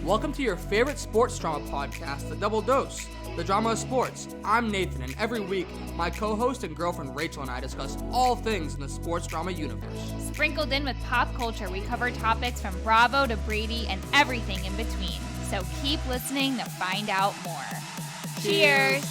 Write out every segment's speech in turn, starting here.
Welcome to your favorite sports drama podcast, The Double Dose, the drama of sports. I'm Nathan, and every week, my co-host and girlfriend Rachel and I discuss all things in the sports drama universe. Sprinkled in with pop culture, we cover topics from Bravo to Brady and everything in between. So keep listening to find out more. Cheers!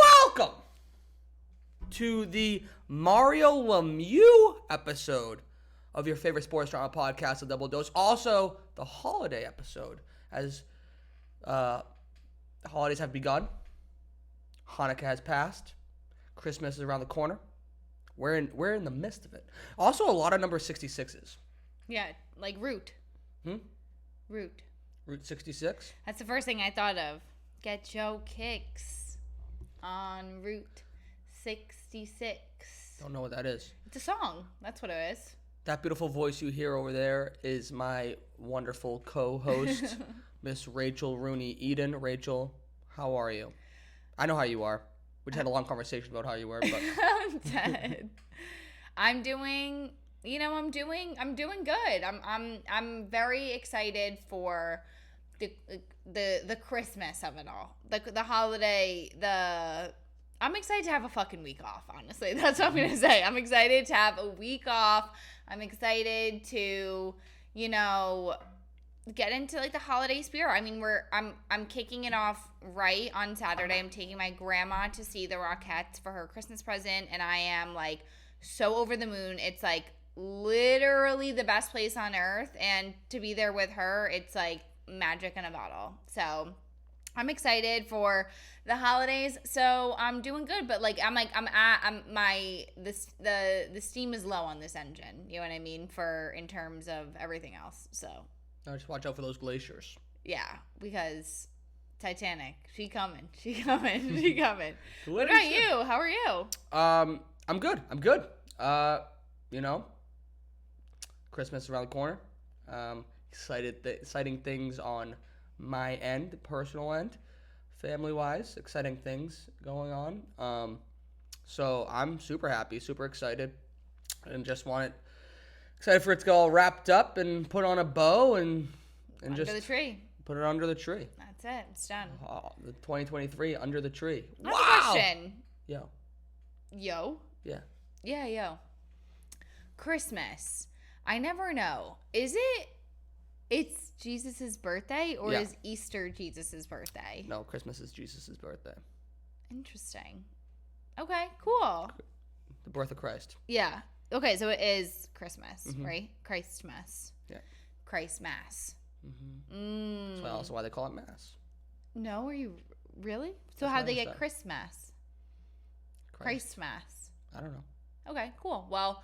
Welcome to the Mario Lemieux episode of your favorite sports drama podcast, The Double Dose. Also, the holiday episode, as the holidays have begun. Hanukkah has passed. Christmas is around the corner. We're in the midst of it. Also, a lot of number 66s. Yeah, like Root. Root. Route 66? That's the first thing I thought of. Get your kicks on Route 66. Don't know what that is. It's a song. That's what it is. That beautiful voice you hear over there is my wonderful co-host, Miss Rachel Rooney Eden. Rachel, how are you? I know how you are. We just had a long conversation about how you were, but I'm dead. I'm doing good. I'm very excited for the Christmas of it all. The holiday, I'm excited to have a fucking week off, honestly. That's what I'm going to say. I'm excited to have a week off. I'm excited to, get into like the holiday spirit. I mean, I'm kicking it off right on Saturday. I'm taking my grandma to see the Rockettes for her Christmas present, and I am like so over the moon. It's like literally the best place on earth, and to be there with her, it's like magic in a bottle. So I'm excited for the holidays. So I'm doing good, but like the steam is low on this engine. You know what I mean? In terms of everything else. So now just watch out for those glaciers. Yeah, because Titanic, she coming. What about you? How are you? I'm good. Christmas is around the corner. Exciting things on my end, personal end, family-wise, exciting things going on. So I'm super happy, super excited, and just excited for it to get all wrapped up and put on a bow and under just the tree. Put it under the tree. That's it. It's done. The 2023 under the tree. I have a question. Yo. Yeah. Yeah, yo. Christmas. I never know. It's Jesus' birthday, or is Easter Jesus' birthday? No, Christmas is Jesus' birthday. Interesting. Okay, cool. The birth of Christ. Yeah. Okay, so it is Christmas, Mm-hmm. right? Christmas. Yeah. Christ Mass. Mm-hmm. That's also why they call it Mass. No, are you really? So how do they get Christmas? Christ Mass. I don't know. Okay, cool. Well,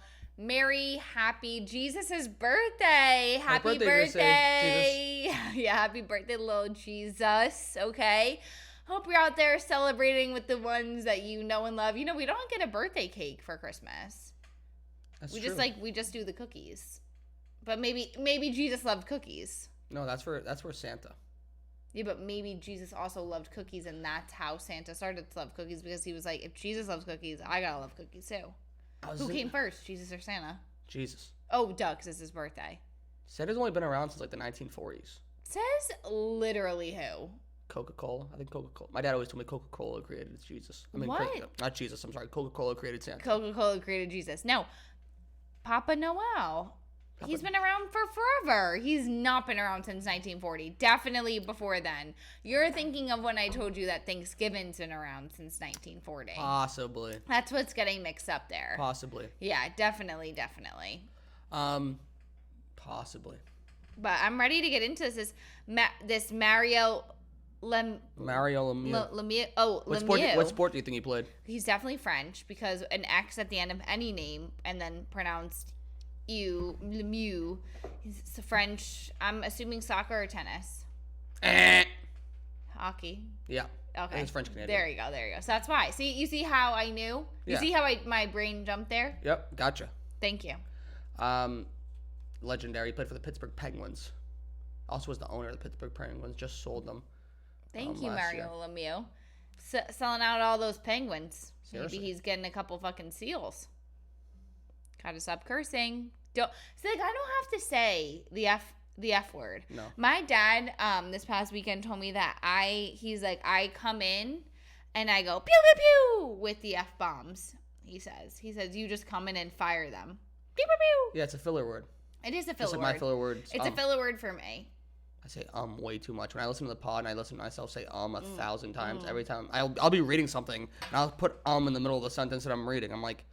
happy Jesus' birthday. Happy birthday. Yeah, happy birthday, little Jesus. Okay. Hope you're out there celebrating with the ones that you know and love. We don't get a birthday cake for Christmas. That's true. We just do the cookies. But maybe Jesus loved cookies. No, that's for Santa. Yeah, but maybe Jesus also loved cookies, and that's how Santa started to love cookies, because he was like, if Jesus loves cookies, I gotta love cookies too. Who came first, Jesus or Santa? Jesus. Oh, duh, because it's his birthday. Santa's only been around since like the 1940s. Says literally who? Coca-Cola. I think Coca-Cola. My dad always told me Coca-Cola created Jesus. What? Not Jesus. I'm sorry. Coca-Cola created Santa. Coca-Cola created Jesus. No. Papa Noel. He's been around for forever. He's not been around since 1940. Definitely before then. You're thinking of when I told you that Thanksgiving's been around since 1940. Possibly. That's what's getting mixed up there. Possibly. Yeah, definitely. Possibly. But I'm ready to get into this Mario Lemieux. Lemieux. Lemieux. What sport do you think he played? He's definitely French, because an X at the end of any name and then pronounced Lemieux. He's French. I'm assuming soccer or tennis. Hockey. Yeah. Okay. It's French Canadian. There you go. So that's why. See, you see how I knew? You see how my brain jumped there? Yep. Gotcha. Thank you. legendary. He played for the Pittsburgh Penguins. Also was the owner of the Pittsburgh Penguins. Just sold them. Thank you, last year. Mario Lemieux. Selling out all those Penguins. Seriously. Maybe he's getting a couple fucking seals. Gotta stop cursing. I don't have to say the F word. No. My dad, this past weekend told me that I come in and I go pew pew pew with the F bombs. He says you just come in and fire them. Pew pew pew. Yeah, it's a filler word. It is a filler Just word. like my filler word. It's a filler word for me. I say way too much. When I listen to the pod and I listen to myself say 1,000 times every time. I'll be reading something and I'll put in the middle of the sentence that I'm reading. I'm like,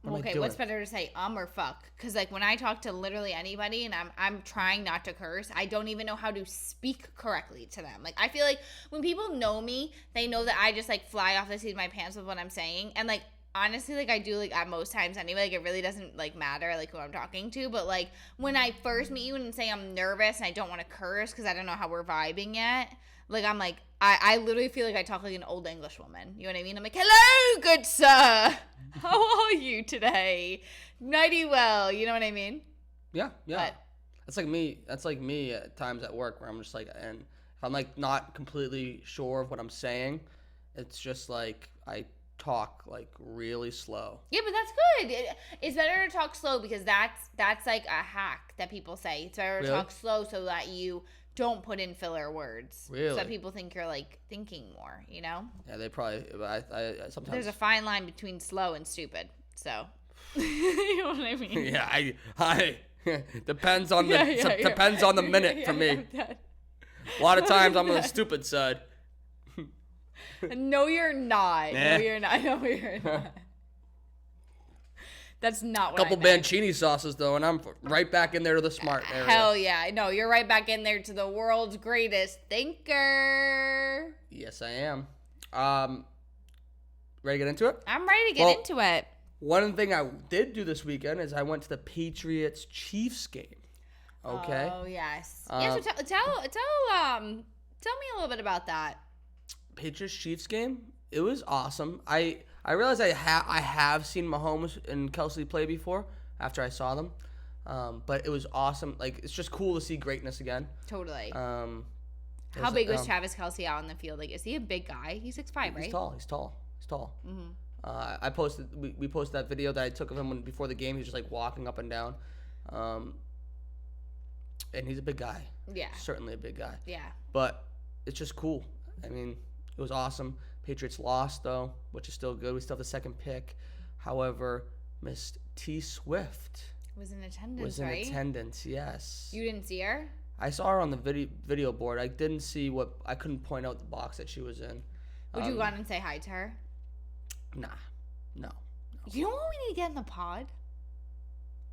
okay, what's better to say, or fuck? Because like when I talk to literally anybody and I'm trying not to curse, I don't even know how to speak correctly to them. Like I feel like when people know me, they know that I just like fly off the seat of my pants with what I'm saying, and like honestly, like I do like at most times anyway. Like it really doesn't like matter like who I'm talking to, but like when I first meet you and say I'm nervous and I don't want to curse because I don't know how we're vibing yet. Like I'm like I literally feel like I talk like an old English woman. You know what I mean? I'm like, hello, good sir. How are you today? Mighty well. You know what I mean? Yeah. But, That's like me at times at work where I'm just like, and if I'm like not completely sure of what I'm saying, it's just like I talk like really slow. yeah, but that's good. It's better to talk slow because that's like a hack that people say. It's better to Really? talk slow so that you don't put in filler words. Really? So that people think you're like thinking more, you know? Yeah, they probably. I sometimes. There's a fine line between slow and stupid. So, you know what I mean? Yeah, I depends on the depends on the minute for me. A lot of times I'm on the stupid side. No, you're not. Nah. No, you're not. No, you're not. That's not what Couple I meant. Mancini sauces though, and I'm right back in there to the smart area. Hell yeah. No, you're right back in there to the world's greatest thinker. Yes, I am. Ready to get into it? I'm ready to get into it. One thing I did do this weekend is I went to the Patriots Chiefs game. Okay. Oh yes. Yeah. So tell me a little bit about that. Patriots Chiefs game. It was awesome. I realized I have seen Mahomes and Kelsey play before after I saw them, but it was awesome. Like it's just cool to see greatness again. Totally. How big was Travis Kelsey out on the field? Like, is he a big guy? He's 6'5", right? He's tall. Mm-hmm. I posted. We posted that video that I took of him before the game. He was just like walking up and down, and he's a big guy. Yeah. Certainly a big guy. Yeah. But it's just cool. I mean, it was awesome. Patriots lost though, which is still good. We still have the second pick. However, Miss T Swift was in attendance. Was in attendance. Yes. You didn't see her? I saw her on the video board. I didn't see what. I couldn't point out the box that she was in. Would you go on and say hi to her? Nah. No. You know what we need to get in the pod?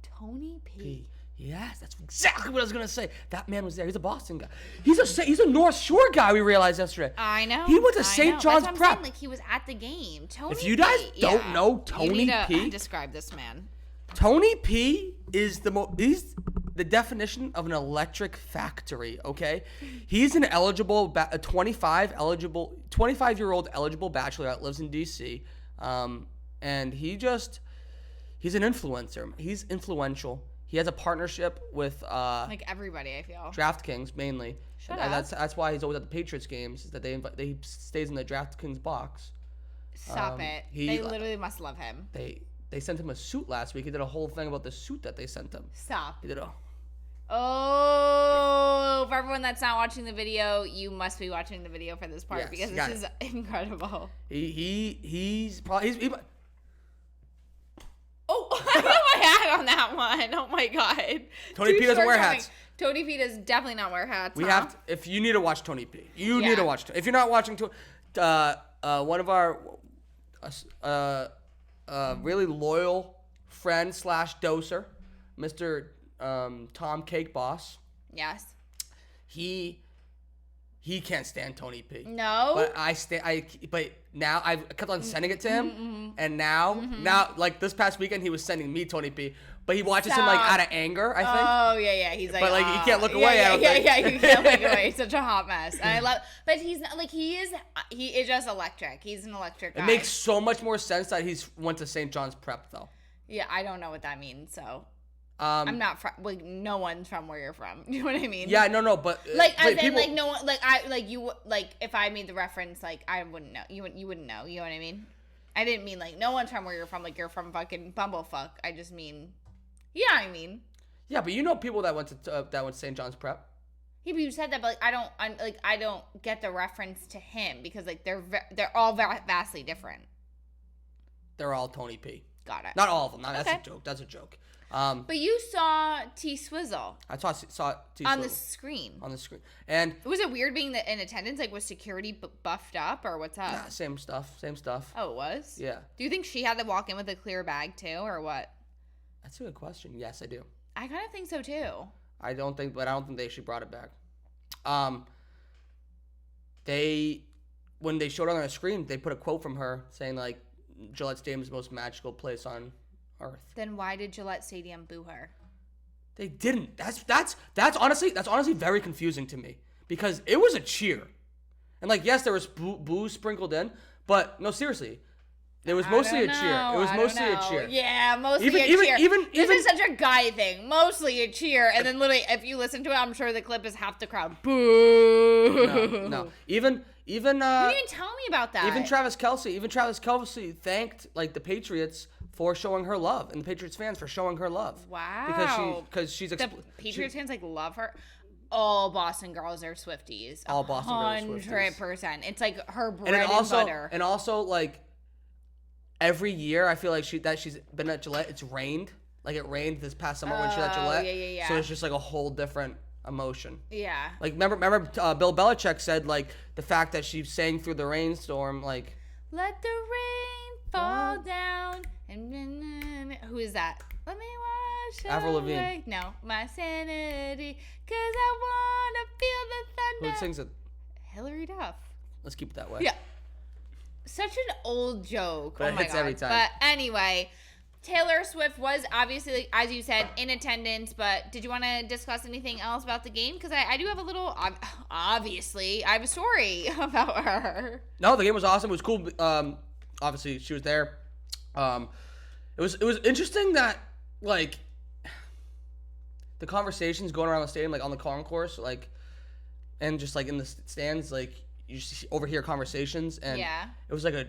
Tony P. Yes, that's exactly what I was gonna say. That man was there. He's a Boston guy. He's a North Shore guy. We realized yesterday. I know. He went to St. John's That's what I'm Prep. saying, like he was at the game. Tony. If you guys don't know you need Tony to P, describe this man. Tony P is he's the definition of an electric factory. Okay, he's an eligible 25-year-old eligible bachelor that lives in DC, and he's an influencer. He's influential. He has a partnership with like everybody, I feel. DraftKings mainly. Shut and up. That's why he's always at the Patriots games. Is that he stays in the DraftKings box. Stop it. They literally must love him. They sent him a suit last week. He did a whole thing about the suit that they sent him. Stop. He did a. Oh, for everyone that's not watching the video, you must be watching the video for this part because this is incredible. He's. Oh, I got my hat on that one. Oh my god. Tony P doesn't wear hats. Tony P does definitely not wear hats. We have to, if you need to watch Tony P. You need to watch. If you're not watching, one of our really loyal friend / doser, Mr. Tom Cake Boss. Yes. He can't stand Tony P. No. But now I've kept on sending it to him, and now like this past weekend he was sending me Tony P. But he watches him like out of anger, I think. Oh yeah. He's like, but like he can't look away. Yeah, you can't look away. He's such a hot mess. And I love, but he's not like he is just electric. He's an electric guy. It makes so much more sense that he's went to St. John's Prep though. Yeah, I don't know what that means. So I'm not from, like, no one's from where you're from. You know what I mean? Yeah, no, but like, as in, people, like, no one, like, I, like, you, like, if I made the reference, like, I wouldn't know. You wouldn't know. You know what I mean? I didn't mean, like, no one's from where you're from. Like, you're from fucking Bumblefuck. I just mean, yeah, I mean. Yeah, but you know people that went to St. John's Prep. Yeah, but you said that, but, like, I don't get the reference to him because, like, they're all vastly different. They're all Tony P. Got it. Not all of them. No, Okay. That's a joke. That's a joke. But you saw T Swizzle. I saw T on the Swizzle screen. on the screen, and Was it weird being in attendance? Like, was security buffed up, or what's up? nah, same stuff. Oh, it was? Yeah. Do you think she had to walk in with a clear bag too, or what? That's a good question. Yes, I do. I kind of think so too. I don't think they actually brought it back. When they showed it on the screen, they put a quote from her saying like, Gillette Stadium is the most magical place on earth. Then why did Gillette Stadium boo her? They didn't. That's honestly very confusing to me because it was a cheer, and like yes, there was boo sprinkled in, but no, seriously, it was mostly a cheer. It was mostly a cheer. Yeah, mostly a cheer. This is such a guy thing. Mostly a cheer, and then literally, if you listen to it, I'm sure the clip is half the crowd. Boo. No. Even you didn't even tell me about that. Even Travis Kelce thanked like the Patriots for showing her love, and the Patriots fans for showing her love. Wow. Because she's the Patriots fans like love her. All Boston girls are Swifties. All Boston girls are Swifties. 100%. It's like her bread and butter. And also like every year, I feel like she's been at Gillette. It's rained. Like it rained this past summer when she was at Gillette. Yeah. So it's just like a whole different emotion. Yeah. Like remember Bill Belichick said like the fact that she sang through the rainstorm like. Let the rain fall down. And who is that? Let me wash Avril away. Lavigne. No, my sanity, 'cause I wanna feel the thunder. Who sings it? Hilary Duff. Let's keep it that way. Yeah. Such an old joke. But oh my hits god. every time. But anyway, Taylor Swift was obviously, as you said, in attendance. But did you want to discuss anything else about the game? Because I do have a little. Obviously, I have a story about her. No, the game was awesome. It was cool. Obviously, she was there. It was interesting that like the conversations going around the stadium, like on the concourse, like, and just like in the stands, like you just overhear conversations, and it was like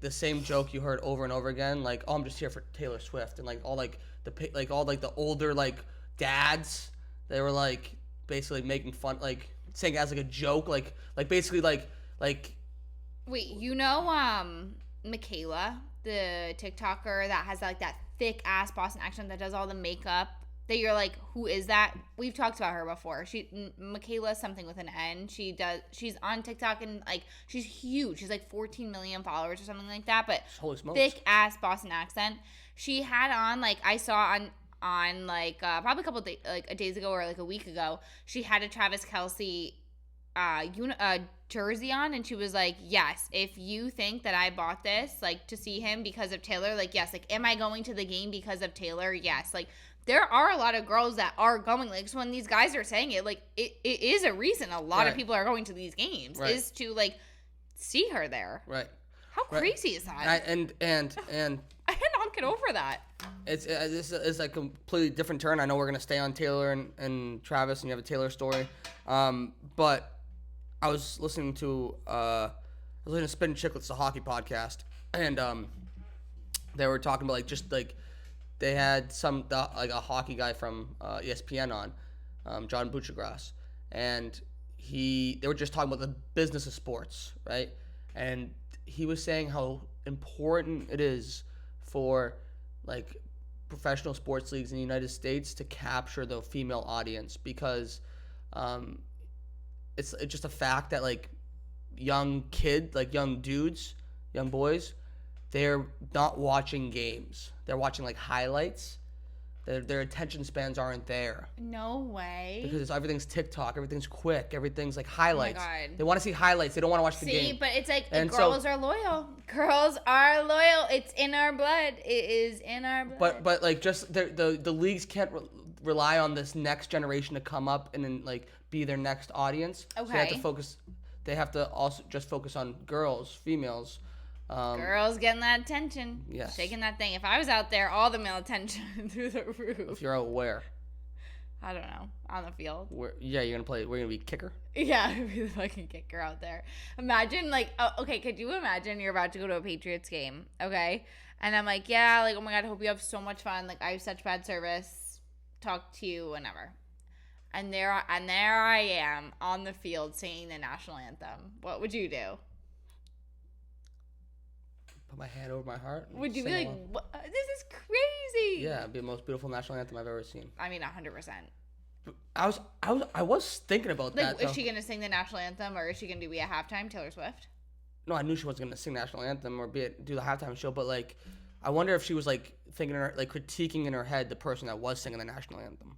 the same joke you heard over and over again, like, oh, I'm just here for Taylor Swift, and like all the older like dads, they were like basically making fun, like saying it as like a joke, like basically like. Wait, you know, Michaela, the TikToker that has like that thick ass Boston accent that does all the makeup. That you're like, who is that? We've talked about her before. Michaela something with an N. She's on TikTok and like she's huge. She's like 14 million followers or something like that. But holy smokes, thick ass Boston accent. She had on like I saw on like probably a couple days ago or like a week ago. She had a Travis Kelce jersey on, and she was like, yes, if you think that I bought this like to see him because of Taylor, like yes, like am I going to the game because of Taylor? Yes, like there are a lot of girls that are going, like, so when these guys are saying it, like it is a reason a lot of people are going to these games is to like see her there. Right. How crazy is that? And I cannot get over that. This is a completely different turn. I know we're gonna stay on Taylor and Travis, and you have a Taylor story, but I was listening to Spin Chicklets, the hockey podcast, and they were talking about like just like they had like a hockey guy from ESPN on, John Buccigross, and they were just talking about the business of sports, right? And he was saying how important it is for like professional sports leagues in the United States to capture the female audience because it's just a fact that like young dudes, young boys, they're not watching games. They're watching like highlights. Their attention spans aren't there. No way. Because everything's TikTok, everything's quick, everything's like highlights. Oh my God. They want to see highlights. They don't want to watch the game. See, but it's like girls are loyal. Girls are loyal. It's in our blood. It is in our blood. But like just the leagues can't rely on this next generation to come up and then like be their next audience. Okay. So they have to also just focus on girls, females, Girls getting that attention. Yes. Shaking that thing. If I was out there, all the male attention through the roof. If you're out where? I don't know. On the field. Yeah, you're going to play. We're going to be kicker? Yeah, be the fucking kicker out there. Imagine, like, okay, could you imagine you're about to go to a Patriots game, okay? And I'm like, yeah, like, oh my God, I hope you have so much fun. Like, I have such bad service. Talk to you whenever. And there I am on the field singing the national anthem. What would you do? Put my hand over my heart. Would you be like, this is crazy? Yeah, it'd be the most beautiful national anthem I've ever seen. I mean, 100%. I was thinking about like, that. Is she gonna sing the national anthem, or is she gonna be at halftime, Taylor Swift? No, I knew she wasn't gonna sing national anthem or do the halftime show, but like, I wonder if she was like critiquing in her head the person that was singing the national anthem.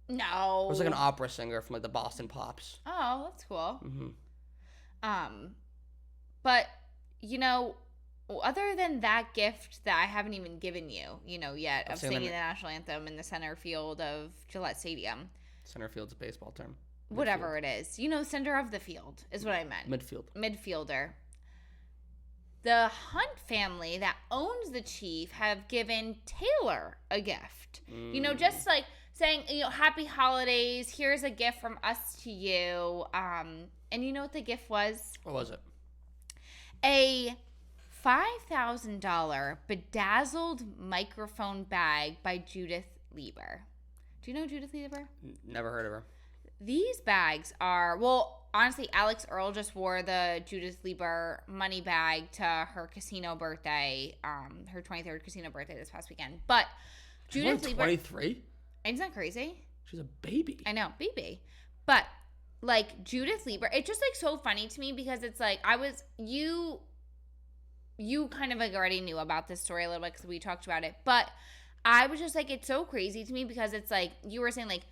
No. It was like an opera singer from like the Boston Pops. Oh, that's cool. Mm-hmm. But you know, other than that gift that I haven't even given you, yet of singing the national anthem in the center field of Gillette Stadium. Center field's a baseball term. Whatever it is. Center of the field is what I meant. Midfielder. The Hunt family that owns the Chief have given Taylor a gift. Just like saying, happy holidays. Here's a gift from us to you. And you know what the gift was? What was it? A $5,000 bedazzled microphone bag by Judith Lieber. Do you know Judith Lieber? Never heard of her. These bags are, well, honestly, Alex Earl just wore the Judith Lieber money bag to her casino birthday, her 23rd casino birthday this past weekend. But Judith Lieber. 23? Isn't that crazy? She's a baby. I know, baby. But, like, Judith Lieber, it's just, like, so funny to me because it's like, you kind of, like, already knew about this story a little bit because we talked about it. But I was just like, it's so crazy to me because it's like, you were saying, like,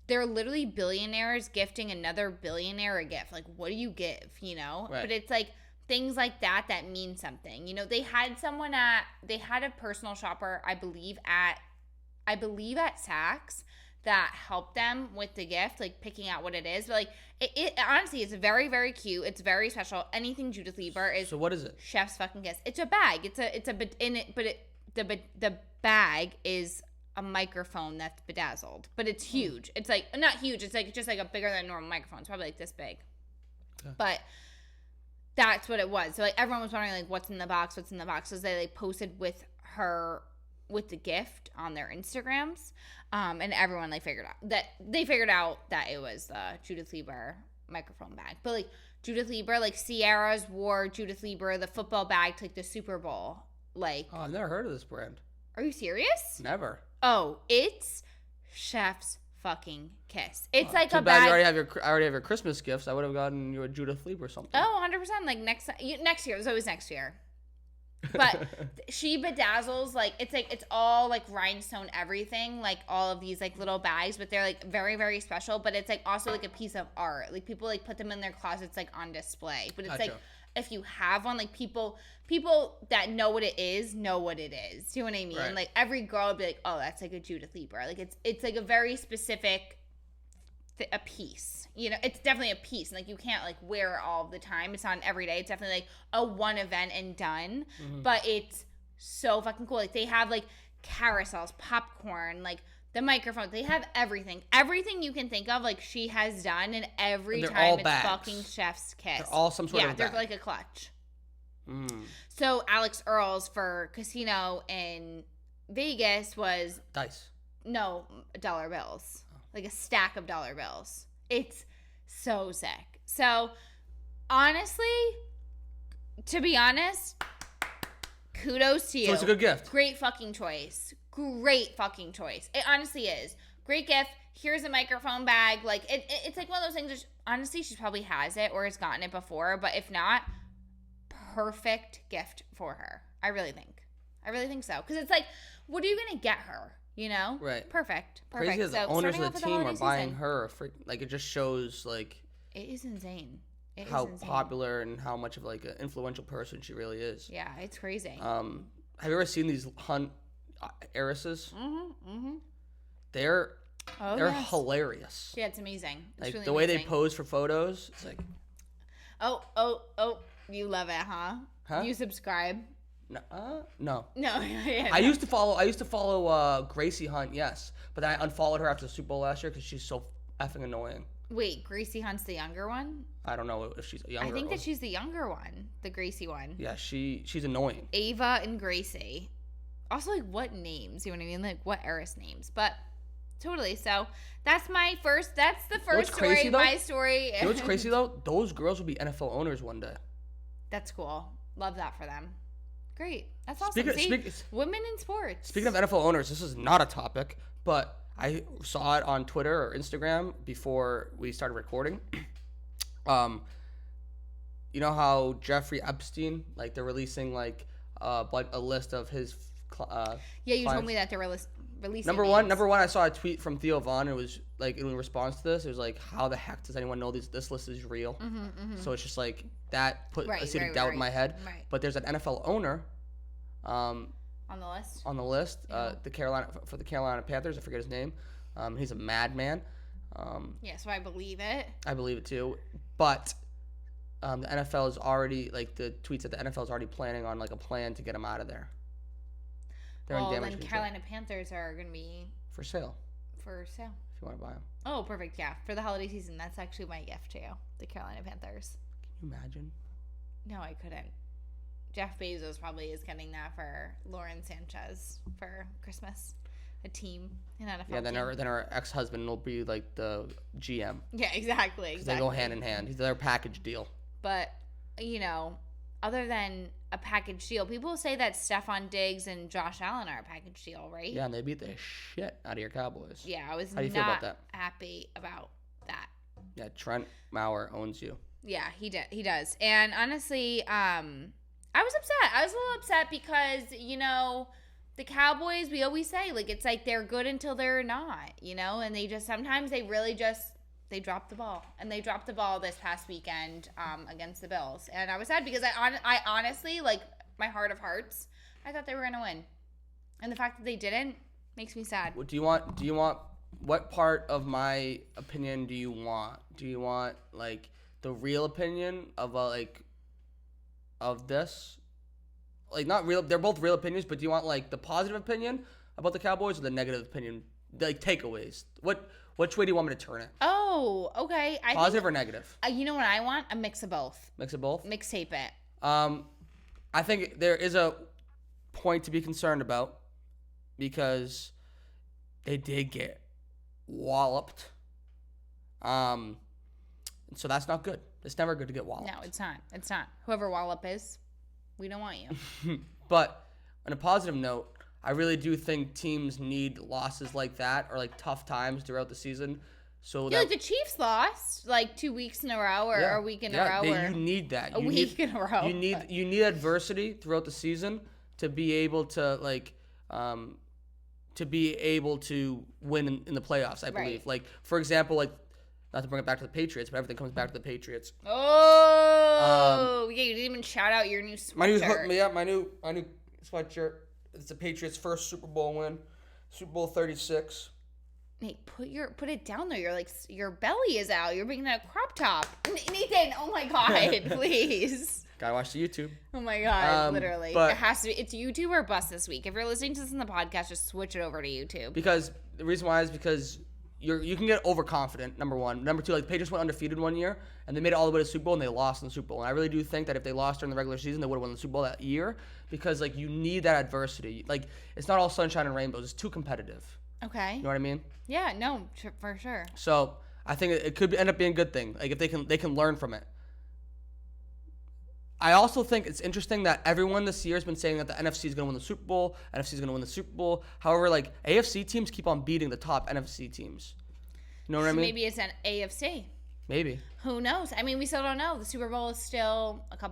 they're literally billionaires gifting another billionaire a gift. Like, what do you give, Right. But it's like things like that mean something. They had a personal shopper, I believe at Saks that helped them with the gift, like picking out what it is. But like, it honestly, it's very, very cute. It's very special. Anything Judith Lieber is. So what is it? Chef's fucking kiss. It's a bag. The bag is a microphone that's bedazzled, but it's huge. It's like not huge. It's like just like a bigger than normal microphone. It's probably like this big. Okay. But that's what it was. So like everyone was wondering like what's in the box. So they like posted with the gift on their Instagrams, and everyone like figured out that it was the Judith Lieber microphone bag. But like Judith Lieber, like Sierra's wore Judith Lieber the football bag to like the Super Bowl. Like, oh, I've never heard of this brand. Are you serious? Never. Oh, it's chef's fucking kiss. It's like too a bad bag. I already have your Christmas gifts. I would have gotten you a Judith Lieber or something. Oh, 100%. Like next year. It was always next year. But she bedazzles, like it's all like rhinestone everything, like all of these like little bags, but they're like very, very special. But it's like also like a piece of art. Like people like put them in their closets like on display. But it's like if you have one, like people that know what it is. Do you know what I mean? Right. Like every girl would be like, oh, that's like a Judith Lieber. Like it's like a very specific a piece. It's definitely a piece. And like you can't like wear it all the time. It's not an every day. It's definitely like a one event and done. Mm-hmm. But it's so fucking cool. Like they have like carousels, popcorn, like the microphone. They have everything you can think of. Like she has done, and every time it's bags. Fucking chef's kiss. They're all some sort of they're like a clutch. So Alex Earl's for casino in Vegas was dice. No, dollar bills. Like a stack of dollar bills. It's so sick. So, honestly, to be honest, kudos to you. So it's a good gift. Great fucking choice. It honestly is. Great gift. Here's a microphone bag. Like, it's like one of those things that, honestly, she probably has it or has gotten it before. But if not, perfect gift for her. I really think so. Because it's like, what are you going to get her? Right. Perfect. Crazy as the owners of the team are buying her a freak. Like it just shows like it is insane. How popular and how much of like an influential person she really is. Yeah, it's crazy. Have you ever seen these Hunt heiresses? Mm-hmm. They're hilarious. Yeah, it's amazing. It's like really the way they pose for photos. It's like, oh, you love it, huh? Huh? You subscribe? No. No. No. Yeah, I used to follow Gracie Hunt, yes, but then I unfollowed her after the Super Bowl last year because she's so effing annoying. Wait, Gracie Hunt's the younger one? I don't know if she's younger. I think that she's the younger one, the Gracie one. Yeah, she's annoying. Ava and Gracie. Also, like, what names? You know what I mean? Like, what heiress names? But totally. So that's the first story. Crazy, my story. You know what's crazy though? Those girls will be NFL owners one day. That's cool. Love that for them. Great. That's awesome. Women in sports. Speaking of NFL owners, this is not a topic, but I saw it on Twitter or Instagram before we started recording. You know how Jeffrey Epstein, like they're releasing like a list of his. Yeah, you told me that they're releasing. Number one, I saw a tweet from Theo Vaughn. It was like in response to this, it was like, how the heck does anyone know this list is real? So it's just like that put a seed of doubt in my head. Right. But there's an NFL owner. On the list. The Carolina Panthers. I forget his name. He's a madman. Yeah, so I believe it. I believe it too. But the NFL is already like the tweets that the NFL is already planning on like a plan to get him out of there. Then Carolina Panthers are going to be for sale. If you want to buy them. Oh, perfect. Yeah, for the holiday season, that's actually my gift to you. The Carolina Panthers. Can you imagine? No, I couldn't. Jeff Bezos probably is getting that for Lauren Sanchez for Christmas. A team, an NFL team. Yeah, then her ex-husband will be like the GM. Yeah, exactly. They go hand in hand. He's their package deal. But, other than a package deal, people say that Stephon Diggs and Josh Allen are a package deal, right? Yeah, and they beat the shit out of your Cowboys. Yeah, I was How do you feel about that? Happy about that. Yeah, Trent Maurer owns you. Yeah, he does. And honestly, I was upset. I was a little upset because, the Cowboys, we always say, like, it's like they're good until they're not, and they just, sometimes they really just, they dropped the ball. And they dropped the ball this past weekend against the Bills. And I was sad because I honestly, like, my heart of hearts, I thought they were going to win. And the fact that they didn't makes me sad. Do you want, what part of my opinion do you want? Do you want, like, the real opinion of, of this? Like, not real, they're both real opinions, but do you want, like, the positive opinion about the Cowboys or the negative opinion? Like, takeaways. Which way do you want me to turn it? Oh, okay. Positive or negative? You know what I want? A mix of both. Mix of both? Mixtape it. I think there is a point to be concerned about because they did get walloped. So that's not good. It's never good to get walloped. No, it's not. It's not. Whoever Wallop is, we don't want you. But on a positive note, I really do think teams need losses like that or like tough times throughout the season. So like the Chiefs lost like 2 weeks in a row or a week in a row. You need that. A week in a row. You need adversity throughout the season to be able to win in the playoffs. I believe. Right. Like for example, like not to bring it back to the Patriots, but everything comes back to the Patriots. Oh, yeah! You didn't even shout out your new sweatshirt. My new sweatshirt. It's the Patriots' first Super Bowl win, Super Bowl 36. Nate, put it down there. You're like your belly is out. You're making a crop top. Nathan, oh my God, please. Gotta watch the YouTube. Oh my God, literally. But it has to be. It's YouTube or bust this week. If you're listening to this in the podcast, just switch it over to YouTube. Because the reason why is because you can get overconfident, number one. Number two, like the Patriots went undefeated one year and they made it all the way to the Super Bowl and they lost in the Super Bowl. And I really do think that if they lost during the regular season, they would have won the Super Bowl that year because like you need that adversity. Like it's not all sunshine and rainbows. It's too competitive. Okay. You know what I mean? Yeah, no, for sure. So I think it could end up being a good thing. Like if they can learn from it. I also think it's interesting that everyone this year has been saying that the NFC is going to win the Super Bowl. NFC is going to win the Super Bowl. However, like AFC teams keep on beating the top NFC teams. You know what I mean? Maybe it's an AFC. Maybe. Who knows? I mean, we still don't know. The Super Bowl is still a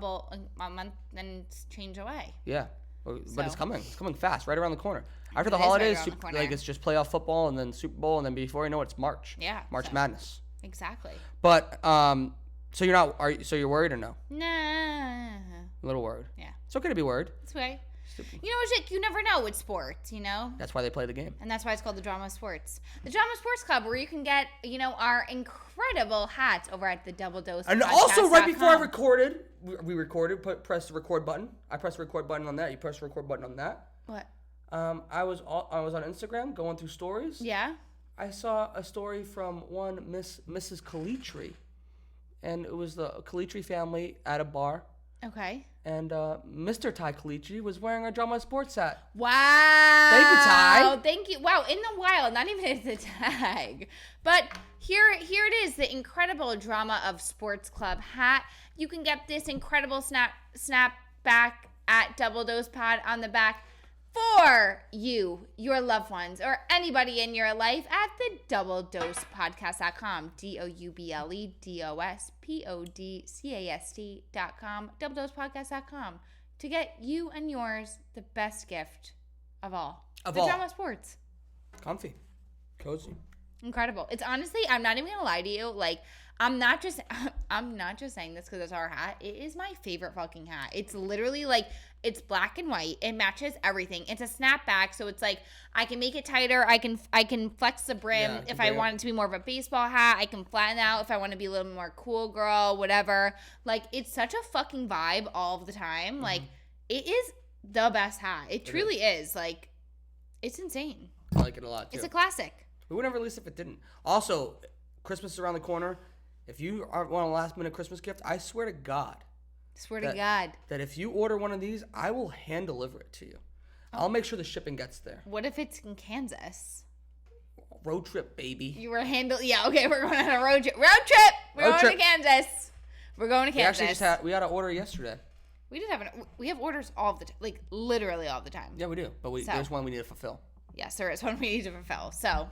month and change away. Yeah, but it's coming. It's coming fast, right around the corner. After the holidays, like it's just playoff football and then Super Bowl and then before you know it, it's March. Yeah. March Madness. Exactly. But so you're worried or no? Nah. A little worried. Yeah. It's okay to be worried. It's okay. Stupid. You know, Jake, you never know with sports, you know? That's why they play the game. And that's why it's called the Drama of Sports. The Drama of Sports Club, where you can get, you know, our incredible hats over at the Double Dose And also, right before I recorded, we recorded, pressed the record button. I pressed the record button on that. You pressed the record button on that. What? I was on Instagram going through stories. Yeah? I saw a story from one Mrs. Calitri. And it was the Calitri family at a bar. Okay. And Mr. Ty Calitri was wearing a Drama of Sports hat. Wow. Thank you, Ty. Thank you. Wow, in the wild, not even at the tag. But here it is, the incredible Drama of Sports Club hat. You can get this incredible snap back at Double Dose Pod on the back for you, your loved ones, or anybody in your life at the doubledosepodcast.com. doubledospodcast.com. doubledosepodcast.com to get you and yours the best gift of all. The Drama of Sports. Comfy. Cozy. Incredible. It's honestly, I'm not even gonna lie to you, like, I'm not just saying this because it's our hat. It is my favorite fucking hat. It's literally like, it's black and white. It matches everything. It's a snapback, so it's like I can make it tighter. I can flex the brim if I want it to be more of a baseball hat. I can flatten out if I want to be a little more cool girl, whatever. Like, it's such a fucking vibe all of the time. Mm-hmm. Like, it is the best hat. It truly is. Like, it's insane. I like it a lot too. It's a classic. We would never release it if it didn't. Also, Christmas is around the corner. If you want a last minute Christmas gift, I swear to God. That if you order one of these, I will hand deliver it to you. I'll make sure the shipping gets there. What if it's in Kansas? Road trip, baby. You were yeah, okay, we're going on a road trip. We're going to Kansas. We're going to Kansas. We had an order yesterday. We have orders all the time, like literally all the time. Yeah, we do. But there's one we need to fulfill. Yes, there is one we need to fulfill. So.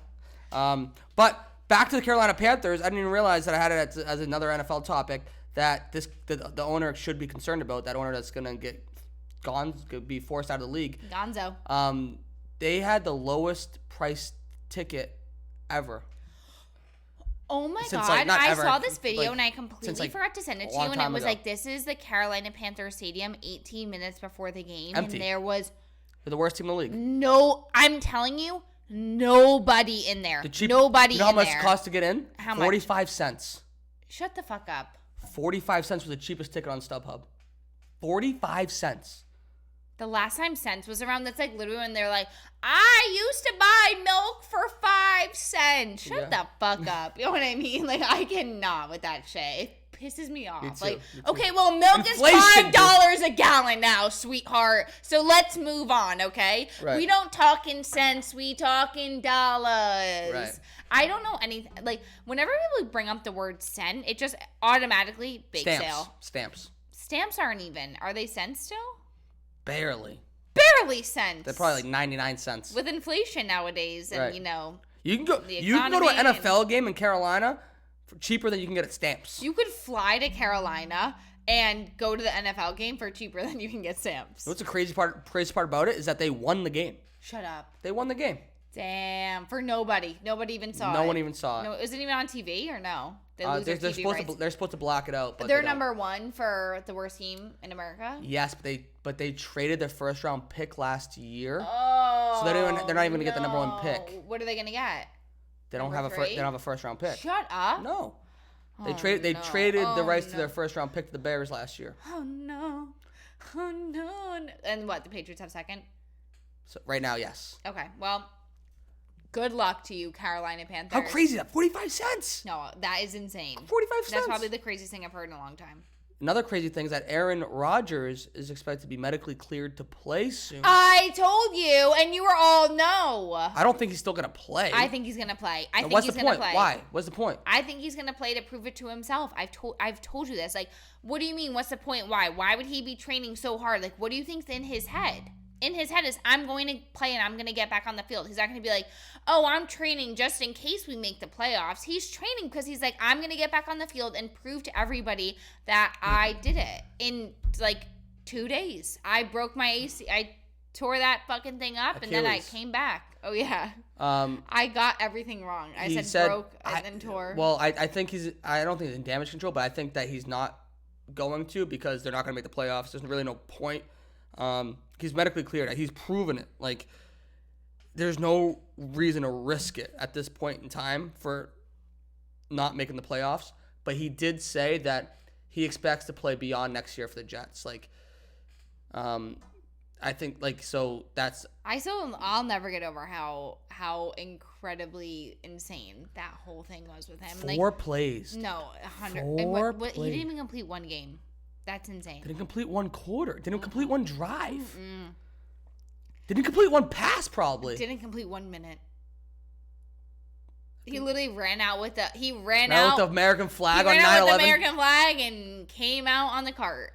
But back to the Carolina Panthers. I didn't even realize that I had it as another NFL topic that the owner should be concerned about. That owner that's gonna get gone, could be forced out of the league. Gonzo. They had the lowest price ticket ever. Oh my God. Like, I saw this video and I completely forgot to send it to you. And it was ago. like, this is the Carolina Panthers Stadium 18 minutes before the game. Empty. And there was... They're the worst team in the league. No, I'm telling you, nobody in there. Nobody in there. You know how much it cost to get in? How much? 45 cents. Shut the fuck up. 45 cents was the cheapest ticket on StubHub. 45 cents. The last time cents was around, that's like literally when they're like, I used to buy milk for 5 cents. Shut the fuck up. You know what I mean? Like, I cannot with that shit. It pisses me off. Me too. Like, okay, well, milk Inflation, is $5 a gallon now, sweetheart. So let's move on, okay? Right. We don't talk in cents. We talk in dollars. Right. I don't know anything. Like, whenever people bring up the word cent, it just automatically bake sale. Stamps. Stamps aren't even. Are they cents still? Barely cents. They're probably like 99 cents. With inflation nowadays, and you know, you can go to an NFL game in Carolina for cheaper than you can get at Stamps. You could fly to Carolina and go to the NFL game for cheaper than you can get Stamps. What's the crazy part about it is that they won the game. Shut up. They won the game. Damn, for nobody. Nobody even saw it. No one even saw it. No, is it even on TV or no? They lose their TV rights. They're supposed to block it out, but they're number one for the worst team in America. Yes, but they traded their first round pick last year. Oh, so they're not even gonna get the number one pick. What are they gonna get? They don't have a first round pick. Shut up. No. They traded the rights to their first round pick to the Bears last year. Oh no. And what? The Patriots have second? So right now, yes. Okay. Well, good luck to you, Carolina Panthers. How crazy is that? 45 cents. No, that is insane. 45 cents. That's probably the craziest thing I've heard in a long time. Another crazy thing is that Aaron Rodgers is expected to be medically cleared to play soon. I told you, and you were all no. I don't think he's still going to play. I think he's going to play. What's the point? Why? What's the point? I think he's going to play to prove it to himself. I've told you this. Like, what do you mean? What's the point? Why? Why would he be training so hard? Like, what do you think's in his head? In his head is, I'm going to play and I'm going to get back on the field. He's not going to be like, oh, I'm training just in case we make the playoffs. He's training because he's like, I'm going to get back on the field and prove to everybody that I did it in like 2 days. I broke my AC. I tore that fucking thing up and then I came back. Oh, yeah. I got everything wrong. I said broke and then tore. Well, I think I don't think he's in damage control, but I think that he's not going to because they're not going to make the playoffs. There's really no point. He's medically cleared. He's proven it. Like, there's no reason to risk it at this point in time for not making the playoffs. But he did say that he expects to play beyond next year for the Jets. Like, I think, like, so that's... I'll never get over how incredibly insane that whole thing was with him. Four plays. No, 100. He didn't even complete one game. That's insane. Didn't complete one quarter. Didn't complete one drive. Didn't complete one pass, probably. Didn't complete 1 minute. He literally ran out with the... He ran out with the American flag on 9/11. He ran out with the American flag and came out on the cart.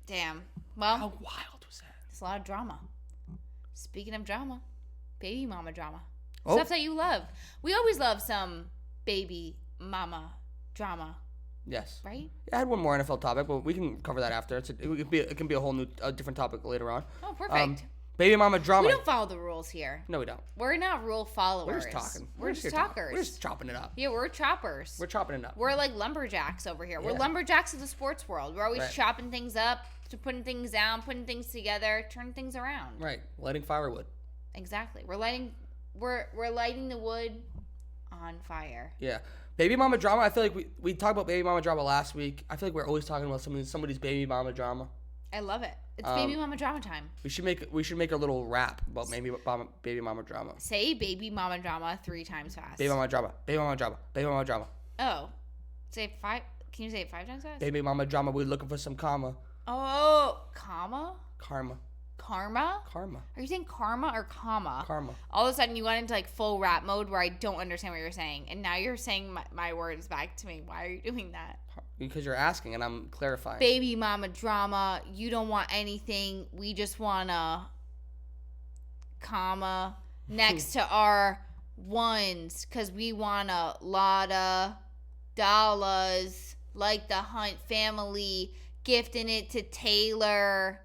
Damn. Well... How wild was that? It's a lot of drama. Speaking of drama, baby mama drama. Oh. Stuff that you love. We always love some baby mama drama. Yes. Right? I had one more NFL topic, but we can cover that after. It can be a whole new, different topic later on. Oh, perfect. Baby mama drama. We don't follow the rules here. No, we don't. We're not rule followers. We're just talking. We're just talkers. We're just chopping it up. Yeah, we're choppers. We're chopping it up. We're like lumberjacks over here. We're Yeah. lumberjacks of the sports world. We're always Right. chopping things up, putting things down, putting things together, turning things around. Right. Lighting firewood. Exactly. We're lighting the wood on fire. Yeah. Baby mama drama. I feel like we talked about baby mama drama last week. I feel like we're always talking about somebody's baby mama drama. I love it. It's baby mama drama time. We should make a little rap about baby mama drama. Say baby mama drama 3 times fast. Baby mama drama. Baby mama drama. Baby mama drama. Oh. Say it 5. Can you say it 5 times fast? Baby mama drama. We're looking for some karma. Oh, comma? Karma. Karma? Karma. Are you saying karma or comma? Karma. All of a sudden you went into like full rap mode where I don't understand what you're saying. And now you're saying my words back to me. Why are you doing that? Because you're asking and I'm clarifying. Baby mama drama. You don't want anything. We just want a comma next to our ones because we want a lot of dollars like the Hunt family gifting it to Taylor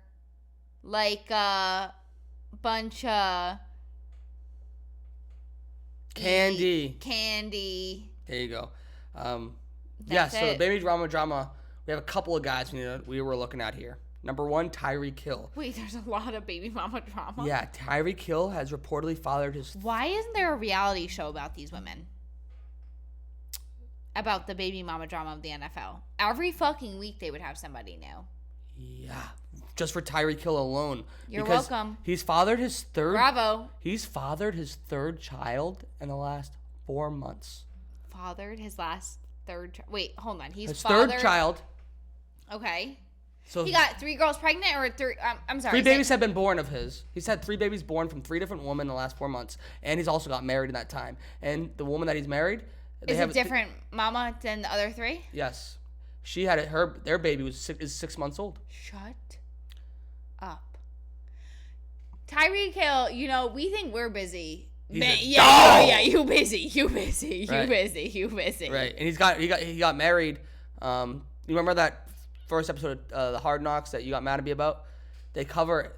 like a bunch of Candy. There you go. That's so the it. baby drama, we have a couple of guys we were looking at here. Number 1, Tyreek Hill. Wait, there's a lot of baby mama drama? Yeah, Tyreek Hill has reportedly fathered his... Why isn't there a reality show about these women? About the baby mama drama of the NFL. Every fucking week they would have somebody new. Yeah, just for Tyreek Hill alone. You're because welcome. He's fathered his third... Bravo. He's fathered his third child in the last 4 months. Fathered his last third... Wait, hold on. His third child. Okay. So he got 3 girls pregnant or 3... I'm sorry. 3 babies have been born of his. He's had 3 babies born from 3 different women in the last 4 months. And he's also got married in that time. And the woman that he's married... Is it different mama than the other 3? Yes. She had their baby is 6 months old. Shut up. Tyreek Hill, we think we're busy. You busy. Right. And he got married. You remember that first episode of the Hard Knocks that you got mad at me about? They cover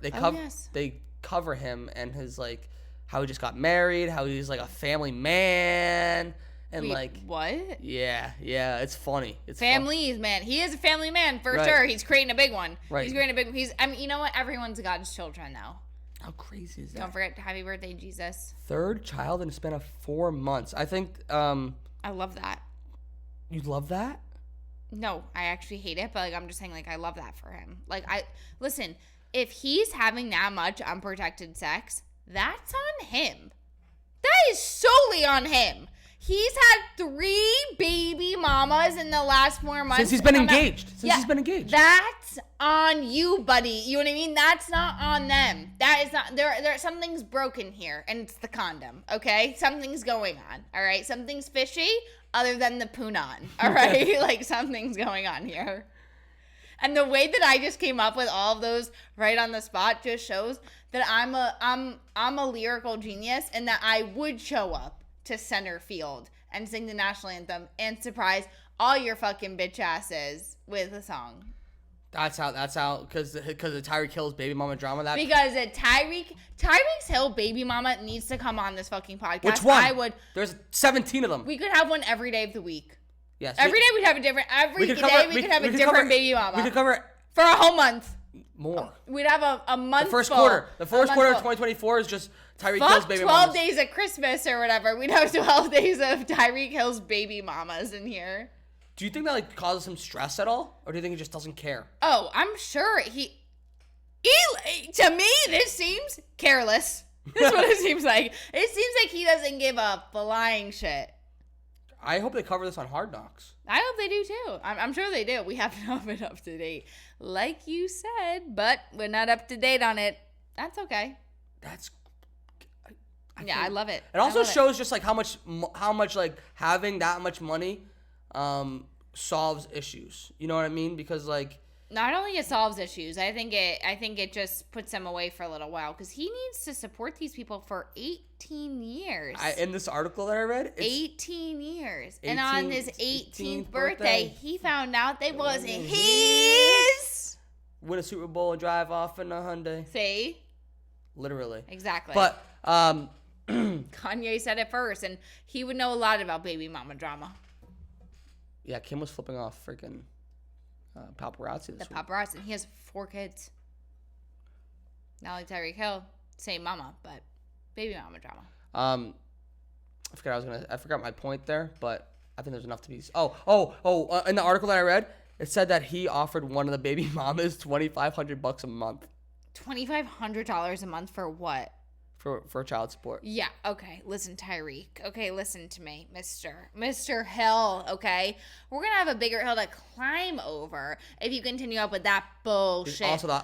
him and his like how he just got married, how he's like a family man. And wait, like what? Yeah, it's funny. It's families, man. He is a family man for sure. He's creating a big one. Right. He's creating a big. You know what? Everyone's God's children, though. How crazy is that? Don't forget, happy birthday, Jesus. Third child in a span of 4 months. I think. I love that. You love that? No, I actually hate it, but I'm just saying, I love that for him. Listen, if he's having that much unprotected sex, that's on him. That is solely on him. He's had 3 baby mamas in the last 4 months. Since he's been engaged. That's on you, buddy. You know what I mean? That's not on them. That is not. There. Something's broken here, and it's the condom. Okay, something's going on. All right, something's fishy other than the punan. All right, something's going on here. And the way that I just came up with all of those right on the spot just shows that I'm a lyrical genius, and that I would show up to center field and sing the national anthem and surprise all your fucking bitch asses with a song. That's how because of Tyreek Hill's baby mama drama. Because Tyreek's Hill baby mama needs to come on this fucking podcast. Which one? There's 17 of them. We could have one every day of the week. Yes. Every day we'd have a different. Every day we could have a different baby mama. We could cover it for a whole month. More. We'd have a month. The first full. quarter. The first quarter of full. 2024 is just Tyreek Hill's baby 12 mamas. days of Christmas or whatever. We'd have 12 days of Tyreek Hill's baby mamas in here. Do you think that like causes him stress at all, or do you think he just doesn't care? Oh, I'm sure he to me, this seems careless. That's what it seems like. It seems like he doesn't give a flying shit. I hope they cover this on Hard Knocks. I hope they do too. I'm sure they do. We haven't been up to date, like you said, but we're not up to date on it. That's okay. That's. I love it. It also shows just like how much like having that much money, solves issues. You know what I mean? Because like. Not only it solves issues, I think it just puts them away for a little while because he needs to support these people for 18 years. In this article that I read, 18 years. And on his 18th birthday, he found out they wasn't his. Win a Super Bowl and drive off in a Hyundai. See? Literally. Exactly. But Kanye said it first, and he would know a lot about baby mama drama. Yeah, Kim was flipping off freaking paparazzi this week. Paparazzi. He has 4 kids. Not like Tyreek Hill, same mama, but baby mama drama. I forgot my point there, but I think there's enough to be. In the article that I read, it said that he offered one of the baby mamas $2,500 a month. $2,500 a month for what? For child support. Yeah, okay. Listen, Tyreek. Okay, listen to me, Mr. Hill, okay? We're going to have a bigger hill to climb over if you continue up with that bullshit. He's also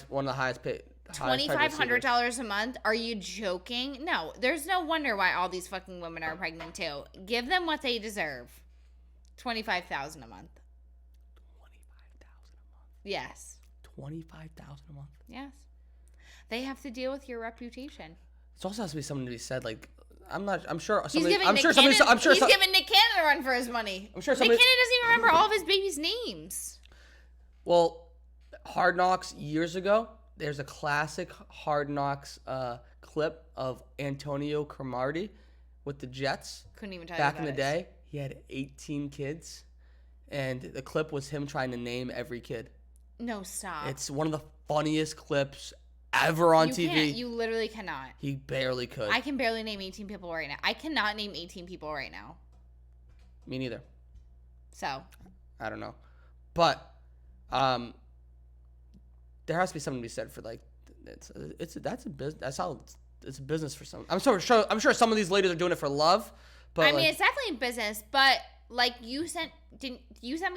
one of the highest paid. $2,500 a month? Are you joking? No, there's no wonder why all these fucking women are pregnant too. Give them what they deserve. $25,000 a month. $25,000 a month. Yes. $25,000 a month. Yes. They have to deal with your reputation. It also has to be something to be said. Like, I'm sure. He's giving Nick Cannon a run for his money. I'm sure Nick Cannon doesn't even remember all of his babies' names. Well, Hard Knocks years ago. There's a classic Hard Knocks clip of Antonio Cromartie with the Jets. Couldn't even tell you back in the day. He had 18 kids, and the clip was him trying to name every kid. No, stop. It's one of the funniest clips ever on TV. You literally cannot. He barely could. I can barely name 18 people right now. I cannot name 18 people right now. Me neither. So. I don't know. But there has to be something to be said for like that's a business. That's how it's a business for some. I'm sure some of these ladies are doing it for love. But I mean, it's definitely business. But like you sent me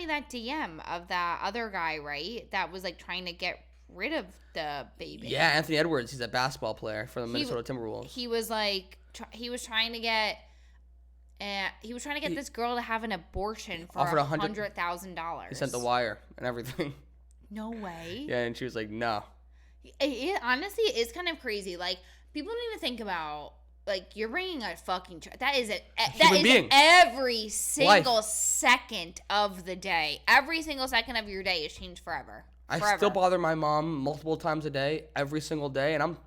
that DM of that other guy, right? That was like trying to get rid of the baby. Yeah, Anthony Edwards. He's a basketball player for the Minnesota Timberwolves. He was like he was trying to get this girl to have an abortion for $100,000. He sent the wire and everything. No way. Yeah, and she was like, no. It honestly is kind of crazy. Like, people need to think about, like, you're bringing a fucking that is every single second of the day. Every single second of your day is changed forever. I still bother my mom multiple times a day, every single day, and I'm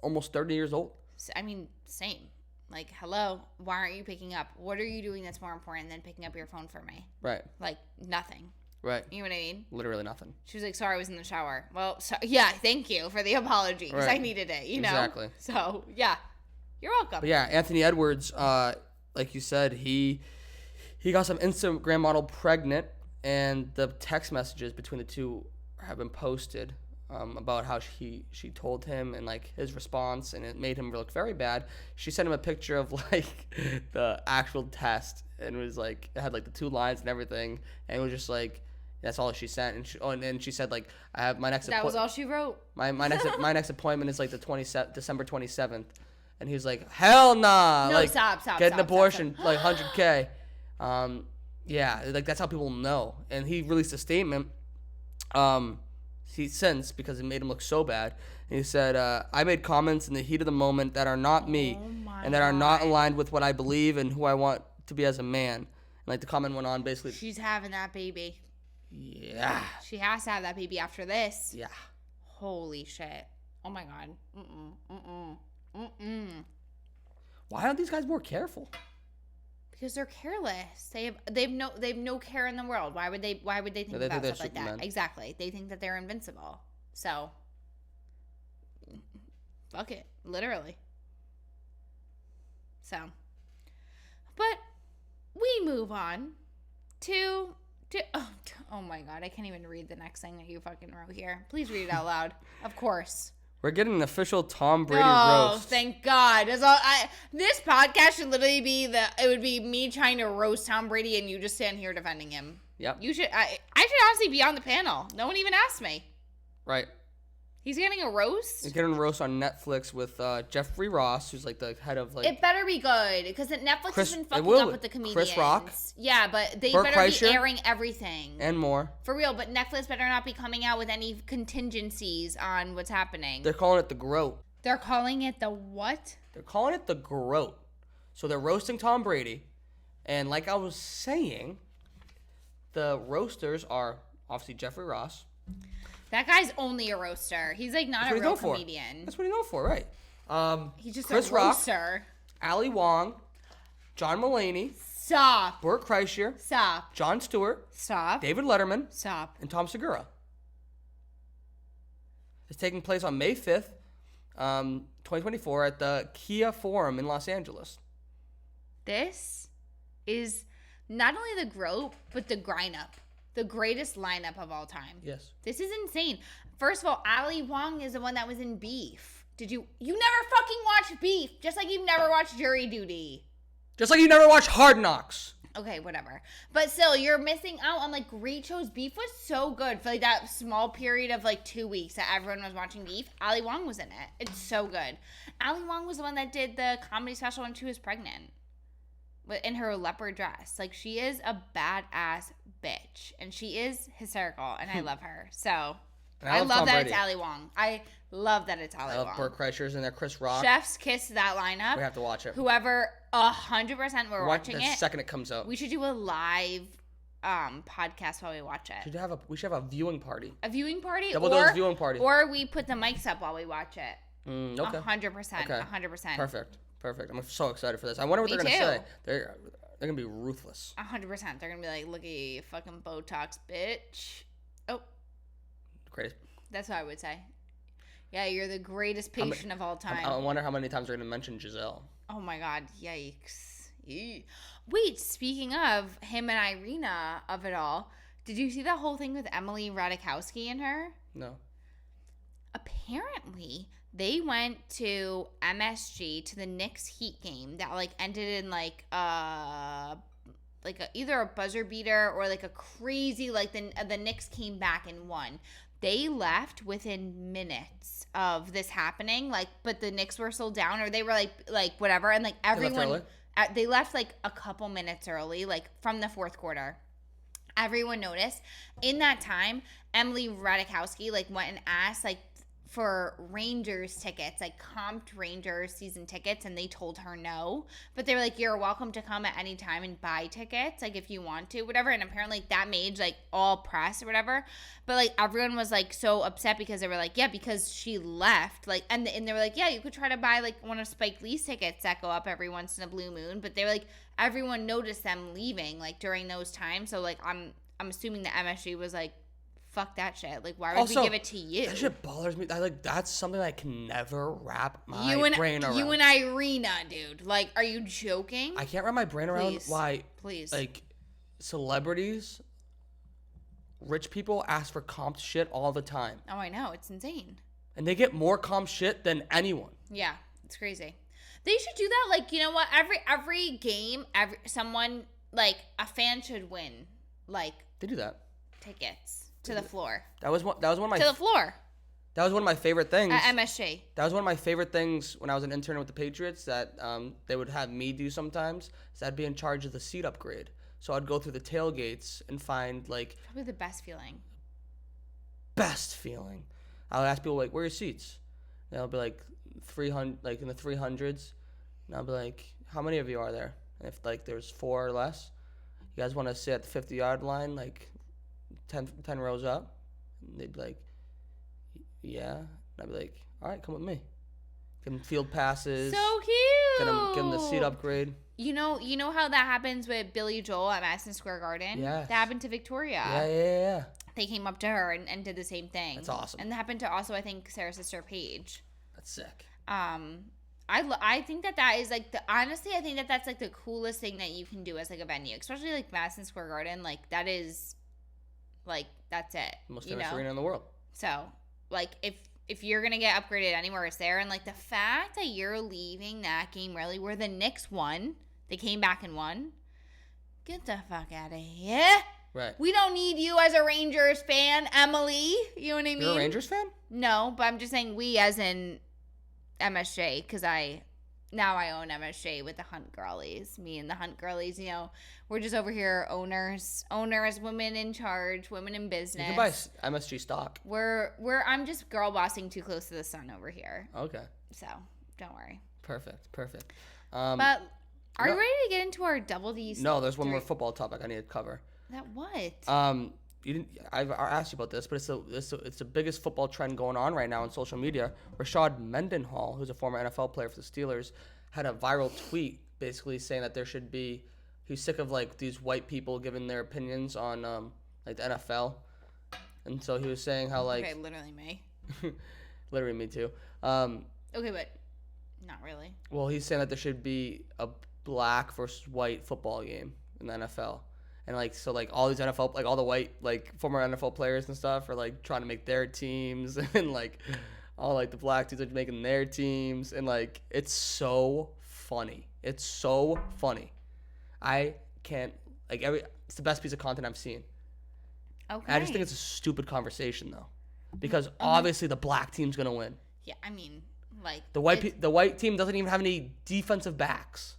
almost 30 years old. I mean, same. Like, hello, why aren't you picking up? What are you doing that's more important than picking up your phone for me? Right. Like, nothing. Right. You know what I mean? Literally nothing. She was like, sorry, I was in the shower. Well, yeah, thank you for the apology, because I needed it, you know? Exactly. So, yeah, you're welcome. But yeah, Anthony Edwards, like you said, he got some Instagram model pregnant, and the text messages between the two have been posted about how she told him and like his response, and it made him look very bad. She sent him a picture of like the actual test, and it was like it had like the 2 lines and everything, and it was just like that's all she sent. And and she said like I have my next. That was all she wrote. My next appointment is like the December 27th, and he was like hell nah. No, like, stop. Get an abortion like $100K. Yeah, like that's how people know. And he released a statement. Because it made him look so bad. And he said, I made comments in the heat of the moment that are not me and that are not aligned with what I believe and who I want to be as a man. And like the comment went on basically. She's having that baby. Yeah. She has to have that baby after this. Yeah. Holy shit. Oh my God. Why aren't these guys more careful? Because they're careless. They've no care in the world. Why would they think about stuff like that? Exactly. They think that they're invincible. So, fuck it. Literally. So, but we move on to oh my God, I can't even read the next thing that you fucking wrote here. Please read it out loud. Of course. We're getting an official Tom Brady roast. Oh, thank God. This podcast should literally be it would be me trying to roast Tom Brady and you just stand here defending him. Yep. I should honestly be on the panel. No one even asked me. Right. He's getting a roast? He's getting a roast on Netflix with Jeffrey Ross, who's like the head of like... It better be good, because Netflix has been fucking up with the comedians. Chris Rock. Yeah, but they Bert better Kreischer, be airing everything. And more. For real, but Netflix better not be coming out with any contingencies on what's happening. They're calling it the GROAT. They're calling it the what? They're calling it the GROAT. So they're roasting Tom Brady. And like I was saying, the roasters are obviously Jeffrey Ross. That guy's only a roaster. He's like not a real comedian. That's what he's known for, right? He's just Chris a roaster. Rock, Ali Wong, John Mulaney. Stop. Bert Kreischer. Stop. Jon Stewart. Stop. David Letterman. Stop. And Tom Segura. It's taking place on May 5th, 2024 at the Kia Forum in Los Angeles. This is not only the GROAT, but the grind up. The greatest lineup of all time. Yes. This is insane. First of all, Ali Wong is the one that was in Beef. You never fucking watched Beef, just like you've never watched Jury Duty. Just like you never watched Hard Knocks. Okay, whatever. But still, you're missing out on like great shows. Beef was so good for like that small period of like 2 weeks that everyone was watching Beef. Ali Wong was in it. It's so good. Ali Wong was the one that did the comedy special when she was pregnant. In her leopard dress. Like, she is a badass bitch. And she is hysterical. And I love her. So, I love that Brady. It's Ali Wong. I love that it's Ali Wong. Bert Kreischer's in there. Chris Rock. Chef's kiss that lineup. We have to watch it. Whoever 100% we're watching it. The second it comes out. We should do a live podcast while we watch it. We should have a viewing party. A viewing party? Double Dose viewing party. Or we put the mics up while we watch it. Okay. 100%. Okay. 100%. Perfect. I'm so excited for this. I wonder what they're going to say. They're going to be ruthless. 100%. They're going to be like, look at you, fucking Botox, bitch. Oh. Greatest. That's what I would say. Yeah, you're the greatest patient of all time. I wonder how many times they're going to mention Giselle. Oh, my God. Yikes. Wait, speaking of him and Irina of it all, did you see that whole thing with Emily Ratajkowski and her? No. Apparently, they went to MSG to the Knicks Heat game that like ended in either a buzzer beater or like a crazy like the Knicks came back and won. They left within minutes of this happening, like, but the Knicks were still down, or they were like whatever, and like everyone they left like a couple minutes early, like from the fourth quarter. Everyone noticed. In that time, Emily Ratajkowski like went and asked like for Rangers tickets, like comped Rangers season tickets, and they told her no. But they were like, you're welcome to come at any time and buy tickets, like if you want to, whatever. And apparently that made like all press or whatever. But like everyone was like so upset because they were like, yeah, because she left. Like and they were like, yeah, you could try to buy like one of Spike Lee's tickets that go up every once in a blue moon. But they were like, everyone noticed them leaving like during those times. So like I'm assuming the MSG was like, fuck that shit. Like, why would we give it to you? That shit bothers me. That's something I can never wrap my brain around. You and Irina, dude. Like, are you joking? I can't wrap my brain around why, Please. like, celebrities, rich people ask for comp shit all the time. Oh, I know. It's insane. And they get more comp shit than anyone. Yeah, it's crazy. They should do that. Like, you know what? Every game, someone, like, a fan should win. Like, they do that. Tickets. To the floor. That was one of my. To the floor. That was one of my favorite things. At MSG. That was one of my favorite things when I was an intern with the Patriots that they would have me do sometimes. Is I'd be in charge of the seat upgrade. So I'd go through the tailgates and find like. Probably the best feeling. Best feeling. I would ask people like, "Where are your seats?" And they'll be like 300, like in the 300s. And I'll be like, "How many of you are there?" And if like there's 4 or less, you guys want to sit at the 50-yard line, like. 10 rows up, and they'd be like, yeah. And I'd be like, all right, come with me. Give them field passes. So cute. Give them the seat upgrade. You know how that happens with Billy Joel at Madison Square Garden? Yeah. That happened to Victoria. Yeah. they came up to her and did the same thing. That's awesome. And that happened to also, I think, Sarah's sister Paige. That's sick. I think that is like honestly, I think that's like the coolest thing that you can do as like a venue, especially like Madison Square Garden. Like that is, like that's it. Most famous arena in the world. So like if you're gonna get upgraded anywhere, it's there. And like the fact that you're leaving that game really where the Knicks won, they came back and won. Get the fuck out of here. Right. We don't need you as a Rangers fan, Emily. You know what I mean? You're a Rangers fan? No, but I'm just saying we as in MSJ, because I own MSJ with the Hunt Girlies. Me and the Hunt Girlies, you know, we're just over here owners, women in charge, women in business. You can buy MSG stock. I'm just girl bossing too close to the sun over here. Okay. So don't worry. Perfect. But are you ready to get into our double D's? No, there's one more football topic I need to cover. That what? You didn't. I've asked you about this, but it's the biggest football trend going on right now on social media. Rashad Mendenhall, who's a former NFL player for the Steelers, had a viral tweet basically saying that he's sick of like these white people giving their opinions on like the NFL, and so he was saying how like literally me. Literally me too. Okay, but not really. Well, he's saying that there should be a black versus white football game in the NFL. And like so like all these NFL like all the white like former NFL players and stuff are like trying to make their teams and like all like the black dudes are making their teams and like it's so funny. It's so funny. I can't like it's the best piece of content I've seen. Okay. I just think it's a stupid conversation though. Because obviously the black team's gonna win. Yeah, I mean like the white team doesn't even have any defensive backs.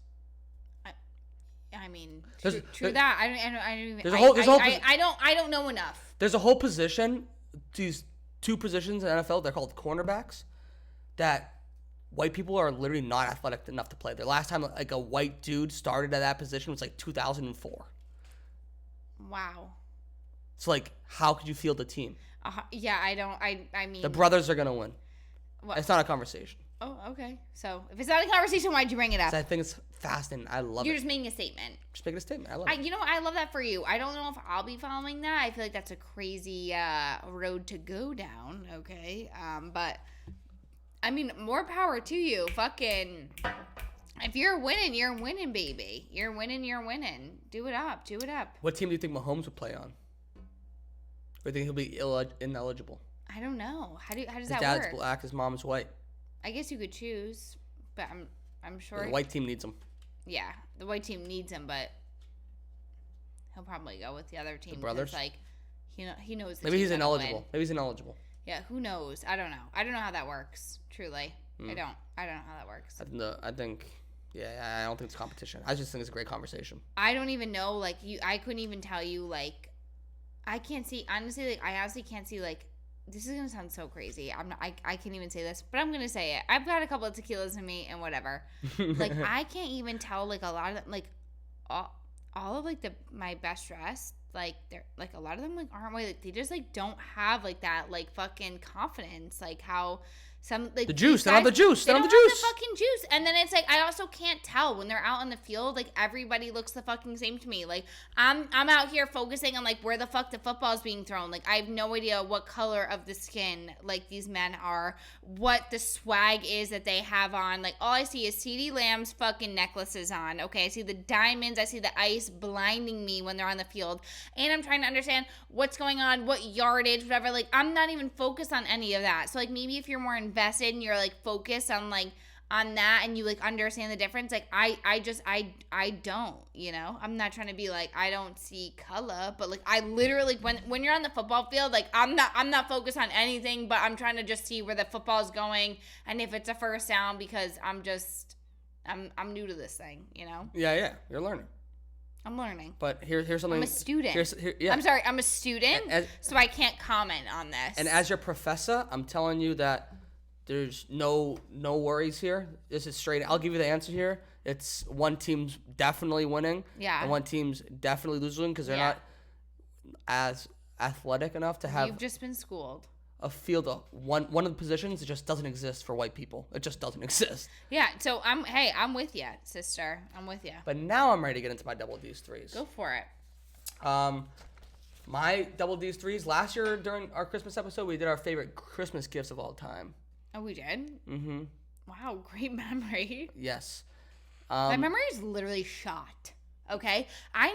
I mean, true that. I don't even. I don't know enough. There's a whole position, these two positions in NFL. They're called cornerbacks. That white people are literally not athletic enough to play. The last time like a white dude started at that position was like 2004. Wow. So like, how could you field the team? Yeah, I don't. I mean, the brothers are gonna win. What? It's not a conversation. Oh, okay. So if it's not a conversation, why'd you bring it up? I think it's fascinating. I love it. You're just making a statement. Just making a statement. I love it. You know what? I love that for you. I don't know if I'll be following that. I feel like that's a crazy road to go down. Okay. But I mean, more power to you. Fucking. If you're winning, baby. You're winning. Do it up. What team do you think Mahomes would play on? Or do you think he'll be ineligible? I don't know. How does that work? His dad's black. His mom's white. I guess you could choose, but I'm sure the white team needs him. Yeah, the white team needs him, but he'll probably go with the other team. The brothers, like he knows. Maybe he's ineligible. Yeah, who knows? I don't know. I don't know how that works. Truly, I don't know how that works. I think. Yeah, I don't think it's competition. I just think it's a great conversation. I don't even know. Like I couldn't even tell you. Like, I can't see. Honestly, like I honestly can't see. Like, this is gonna sound so crazy. I can't even say this, but I'm gonna say it. I've got a couple of tequilas in me and whatever. Like I can't even tell like a lot of them, like all of like my best dressed, like they're like a lot of them like aren't white. Like they just like don't have like that like fucking confidence, like how some like the juice. They don't have the juice. They don't have the fucking juice. And then it's like I also can't tell when they're out on the field. Like everybody looks the fucking same to me. Like I'm out here focusing on like where the fuck the football is being thrown. Like I have no idea what color of the skin like these men are, what the swag is that they have on. Like all I see is CeeDee Lamb's fucking necklaces on. Okay, I see the diamonds. I see the ice blinding me when they're on the field, and I'm trying to understand what's going on, what yardage, whatever. Like I'm not even focused on any of that. So like maybe if you're more invested and you're like focused on like on that and you like understand the difference, like I don't, you know, I'm not trying to be like I don't see color, but like I literally when you're on the football field, like I'm not focused on anything, but I'm trying to just see where the football is going and if it's a first down, because I'm new to this thing, you know. Yeah, you're learning. I'm learning. But here's something. I'm a student. Yeah. I'm sorry, I'm a student, so I can't comment on this. And as your professor, I'm telling you that there's no worries here. This is straight. I'll give you the answer here. It's one team's definitely winning. Yeah. And one team's definitely losing because they're not as athletic enough to have. You've just been schooled. A field of one of the positions, it just doesn't exist for white people. It just doesn't exist. Yeah, so I'm with you, sister. I'm with you. But now I'm ready to get into my double D's threes. Go for it. My double D's threes. Last year during our Christmas episode, we did our favorite Christmas gifts of all time. Oh, we did? Mm-hmm. Wow, great memory. Yes. My memory is literally shot. Okay? I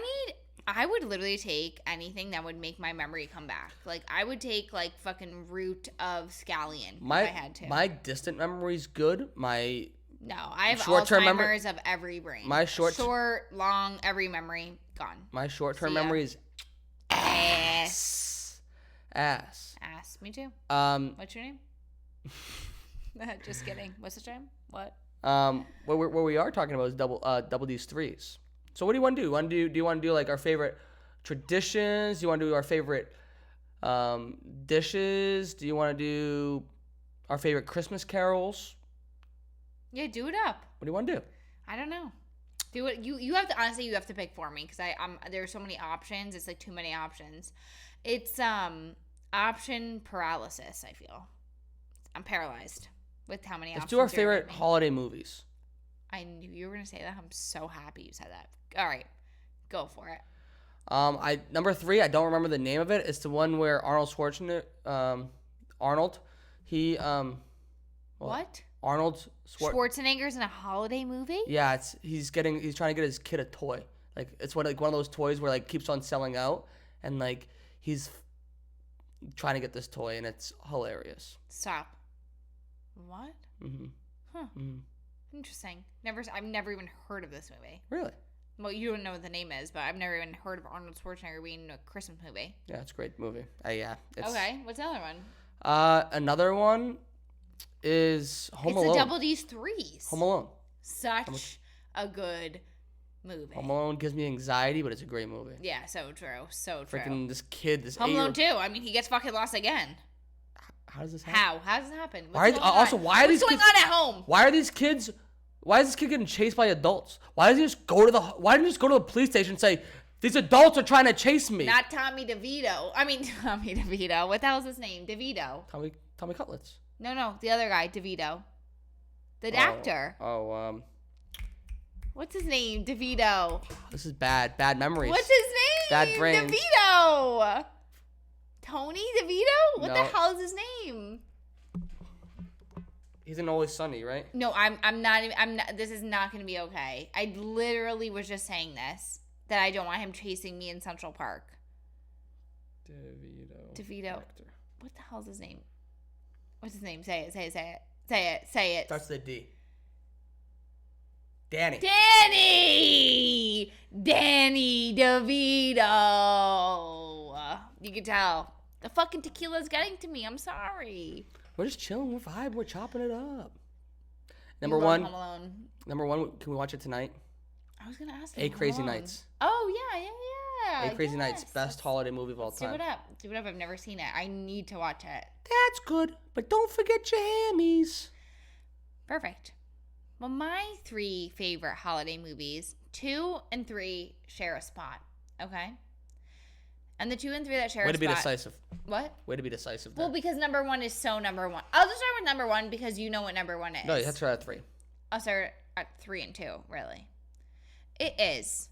would literally take anything that would make my memory come back. Like, I would take, like, fucking root of scallion if I had to. My distant memory's good. No, I have short-term Alzheimer's of every brain. My short, long, every memory, gone. My short-term memory is ass. Ass. Me too. What's your name? Just kidding. What's the name? What? What we are talking about is double D's threes. So what do you want to do? Do you want to do like our favorite traditions? Do you want to do our favorite dishes? Do you want to do our favorite Christmas carols? Yeah, do it up. What do you want to do? I don't know. Do it. You have to, honestly, you have to pick for me because there are so many options. It's like too many options. It's option paralysis, I feel. I'm paralyzed with how many options. Let's do our favorite holiday movies. I knew you were going to say that. I'm so happy you said that. All right. Go for it. Number 3, I don't remember the name of it. It's the one where Arnold Schwarzenegger, he, what? Arnold Schwarzenegger's in a holiday movie? Yeah, he's trying to get his kid a toy. Like, it's one of those toys where, like, keeps on selling out. And, like, he's trying to get this toy, and it's hilarious. Stop. What? Mm-hmm. Huh. Mm-hmm. Interesting. I've never even heard of this movie. Really? Well, you don't know what the name is, but I've never even heard of Arnold Schwarzenegger being in a Christmas movie. Yeah, it's a great movie. Yeah. Okay, what's the other one? Another one is Home Alone. It's the double D's threes. Home Alone. Such a good movie. Home Alone gives me anxiety, but it's a great movie. Yeah, so true. So true. Freaking this kid, this Home Alone 2. I mean, he gets fucking lost again. How does this happen? How does it happen? What's going on at home? Why are these kids? Why is this kid getting chased by adults? Why didn't he just go to the police station and say, these adults are trying to chase me? Not Tommy DeVito. I mean, Tommy DeVito. What the hell's his name? DeVito. Tommy Cutlets. No, the other guy, DeVito. The actor. What's his name? DeVito. This is bad. Bad memories. What's his name? Bad brains. DeVito. Tony DeVito? What No. the hell is his name? He's in Always Sunny, right? No, I'm not. This is not going to be okay. I literally was just saying this, that I don't want him chasing me in Central Park. DeVito. Actor. What the hell's his name? What's his name? Say it. Starts with a D. Danny DeVito. You can tell. The fucking tequila's getting to me. I'm sorry. We're just chilling. We're vibing. We're chopping it up. Number one. Home Alone. Number 1. Can we watch it tonight? I was gonna ask you. 8 Crazy Nights. Oh yeah. 8 Crazy Nights. Best holiday movie of all time. Do it up. I've never seen it. I need to watch it. That's good, but don't forget your hammies. Perfect. Well, my 3 favorite holiday movies, 2 and 3 share a spot. Okay. And the 2 and 3 that share a spot. Way to be decisive. What? Way to be decisive there. Well, because number 1 is so number 1. I'll just start with number 1 because you know what number 1 is. No, you have to start at 3. I'll start at 3 and 2, really. It is.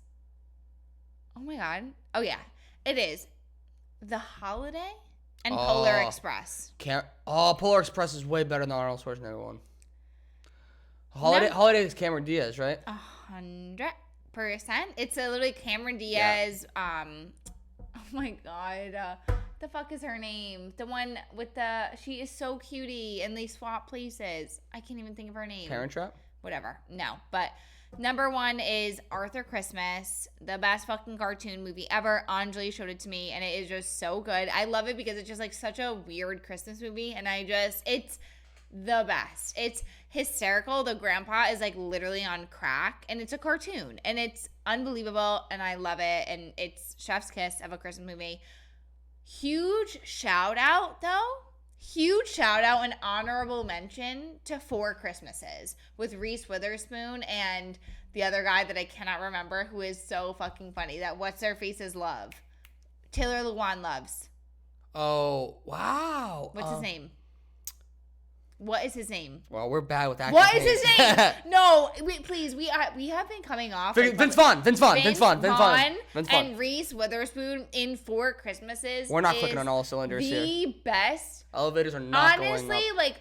Oh my God. Oh yeah. It is The Holiday and Polar Express. Polar Express is way better than the Arnold Schwarzenegger one. Holiday is Cameron Diaz, right? 100%. It's literally Cameron Diaz. Yeah. Oh my God. The fuck is her name? The one with she is so cutie and they swap places. I can't even think of her name. Parent Trap? Whatever. No, but number 1 is Arthur Christmas, the best fucking cartoon movie ever. Anjali showed it to me and it is just so good. I love it because it's just like such a weird Christmas movie and it's the best. It's hysterical. The grandpa is like literally on crack and it's a cartoon and it's unbelievable and I love it and it's chef's kiss of a Christmas movie. Huge shout out and honorable mention to 4 Christmases with Reese Witherspoon and the other guy that I cannot remember who is so fucking funny. That What's Their Faces Love. Taylor Lewan loves. Oh, wow. What's his name? What is his name? Well, we're bad with acting. What is his name? No, please. We have been coming off. Vince Vaughn. And Reese Witherspoon in 4 Christmases. We're not clicking on all cylinders here. The best. Elevators are not honestly, going up. like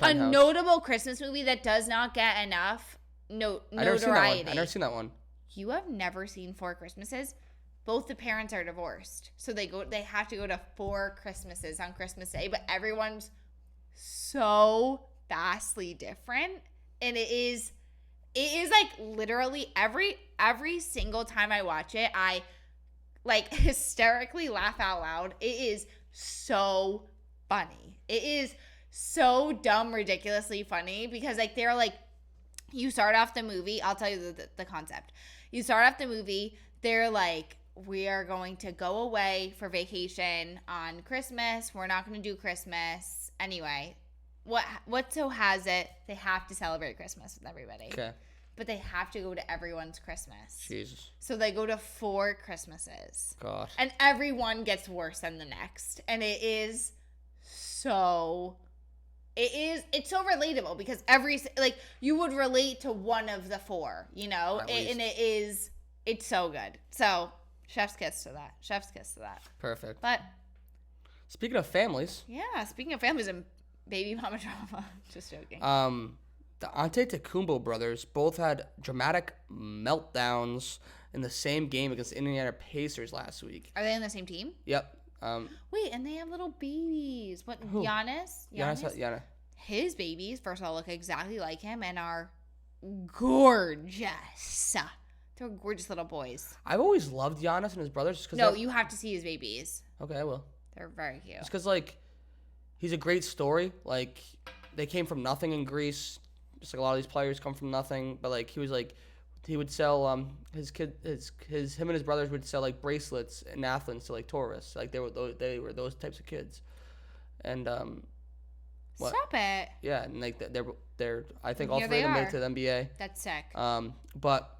a notable Christmas movie that does not get enough notoriety. I've never seen that one. You have never seen 4 Christmases? Both the parents are divorced, so they have to go to 4 Christmases on Christmas Day, but everyone's so vastly different, and it is like literally every single time I watch it, I like hysterically laugh out loud. It is so funny. It is so dumb, ridiculously funny, because like they're like, you start off the movie, I'll tell you the concept. You start off the movie, they're like, we are going to go away for vacation on Christmas. We're not going to do Christmas. Anyway, what so has it, they have to celebrate Christmas with everybody. Okay. But they have to go to everyone's Christmas. Jesus. So they go to 4 Christmases. God. And everyone gets worse than the next. And it's so relatable, because you would relate to one of the 4, you know? It's so good. So, chef's kiss to that. Perfect. But speaking of families. Yeah, speaking of families and baby mama drama. Just joking. The Antetokounmpo brothers both had dramatic meltdowns in the same game against the Indiana Pacers last week. Are they on the same team? Yep. Wait, and they have little babies. What? Who? Giannis? Giannis. His babies, first of all, look exactly like him and are gorgeous. They're gorgeous little boys. I've always loved Giannis and his brothers. You have to see his babies. Okay, I will. They're very cute. Just because, like, he's a great story. Like, they came from nothing in Greece. Just like a lot of these players come from nothing. But, like, he would sell, him and his brothers would sell, like, bracelets in Athens to, like, tourists. Like, they were those types of kids. And, what? Stop it. Yeah, and, like, they're I think all Here 3 of them they made it to the NBA. That's sick. But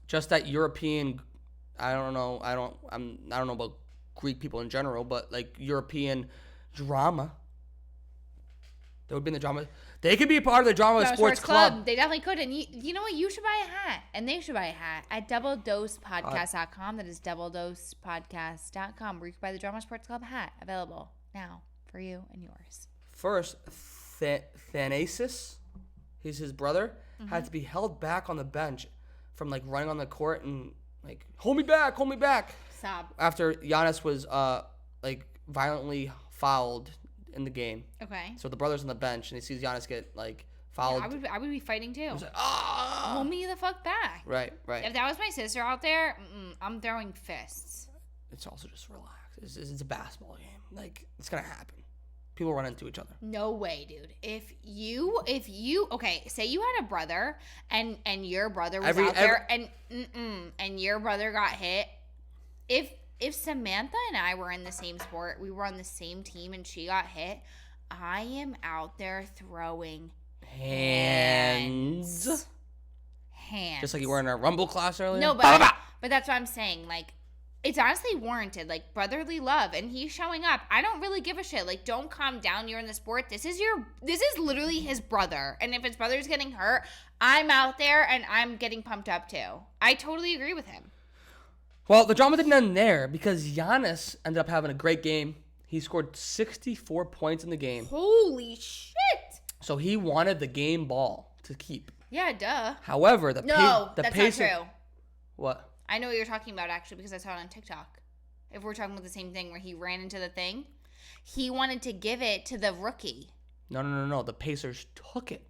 just that European, I don't know about Greek people in general, but like European drama. That would be in the drama. They could be a part of the drama sports club. They definitely could. And you know what? You should buy a hat. And they should buy a hat at doubledosepodcast.com. That is doubledosepodcast.com, where you can buy the Drama Sports Club hat, available now for you and yours. First, Thanasis, he's his brother, had to be held back on the bench from like running on the court and like, hold me back. Stop. After Giannis was like violently fouled in the game. Okay. So the brother's on the bench and he sees Giannis get like fouled. Yeah, I would be fighting too. He's like, ah! Hold me the fuck back. Right. If that was my sister out there, I'm throwing fists. It's also just relax. It's a basketball game. Like, it's gonna happen. People run into each other. No way, dude. If you okay, say you had a brother and your brother was out there and your brother got hit. If Samantha and I were in the same sport, we were on the same team and she got hit, I am out there throwing hands. Just like you were in our Rumble class earlier? No, but that's what I'm saying. Like, it's honestly warranted, like brotherly love, and he's showing up. I don't really give a shit. Like, don't calm down. You're in the sport. This is literally his brother, and if his brother's getting hurt, I'm out there and I'm getting pumped up too. I totally agree with him. Well, the drama didn't end there because Giannis ended up having a great game. He scored 64 points in the game. Holy shit! So he wanted the game ball to keep. Yeah, duh. However, that's not true. What? I know what you're talking about, actually, because I saw it on TikTok. If we're talking about the same thing where he ran into the thing, he wanted to give it to the rookie. No. The Pacers took it.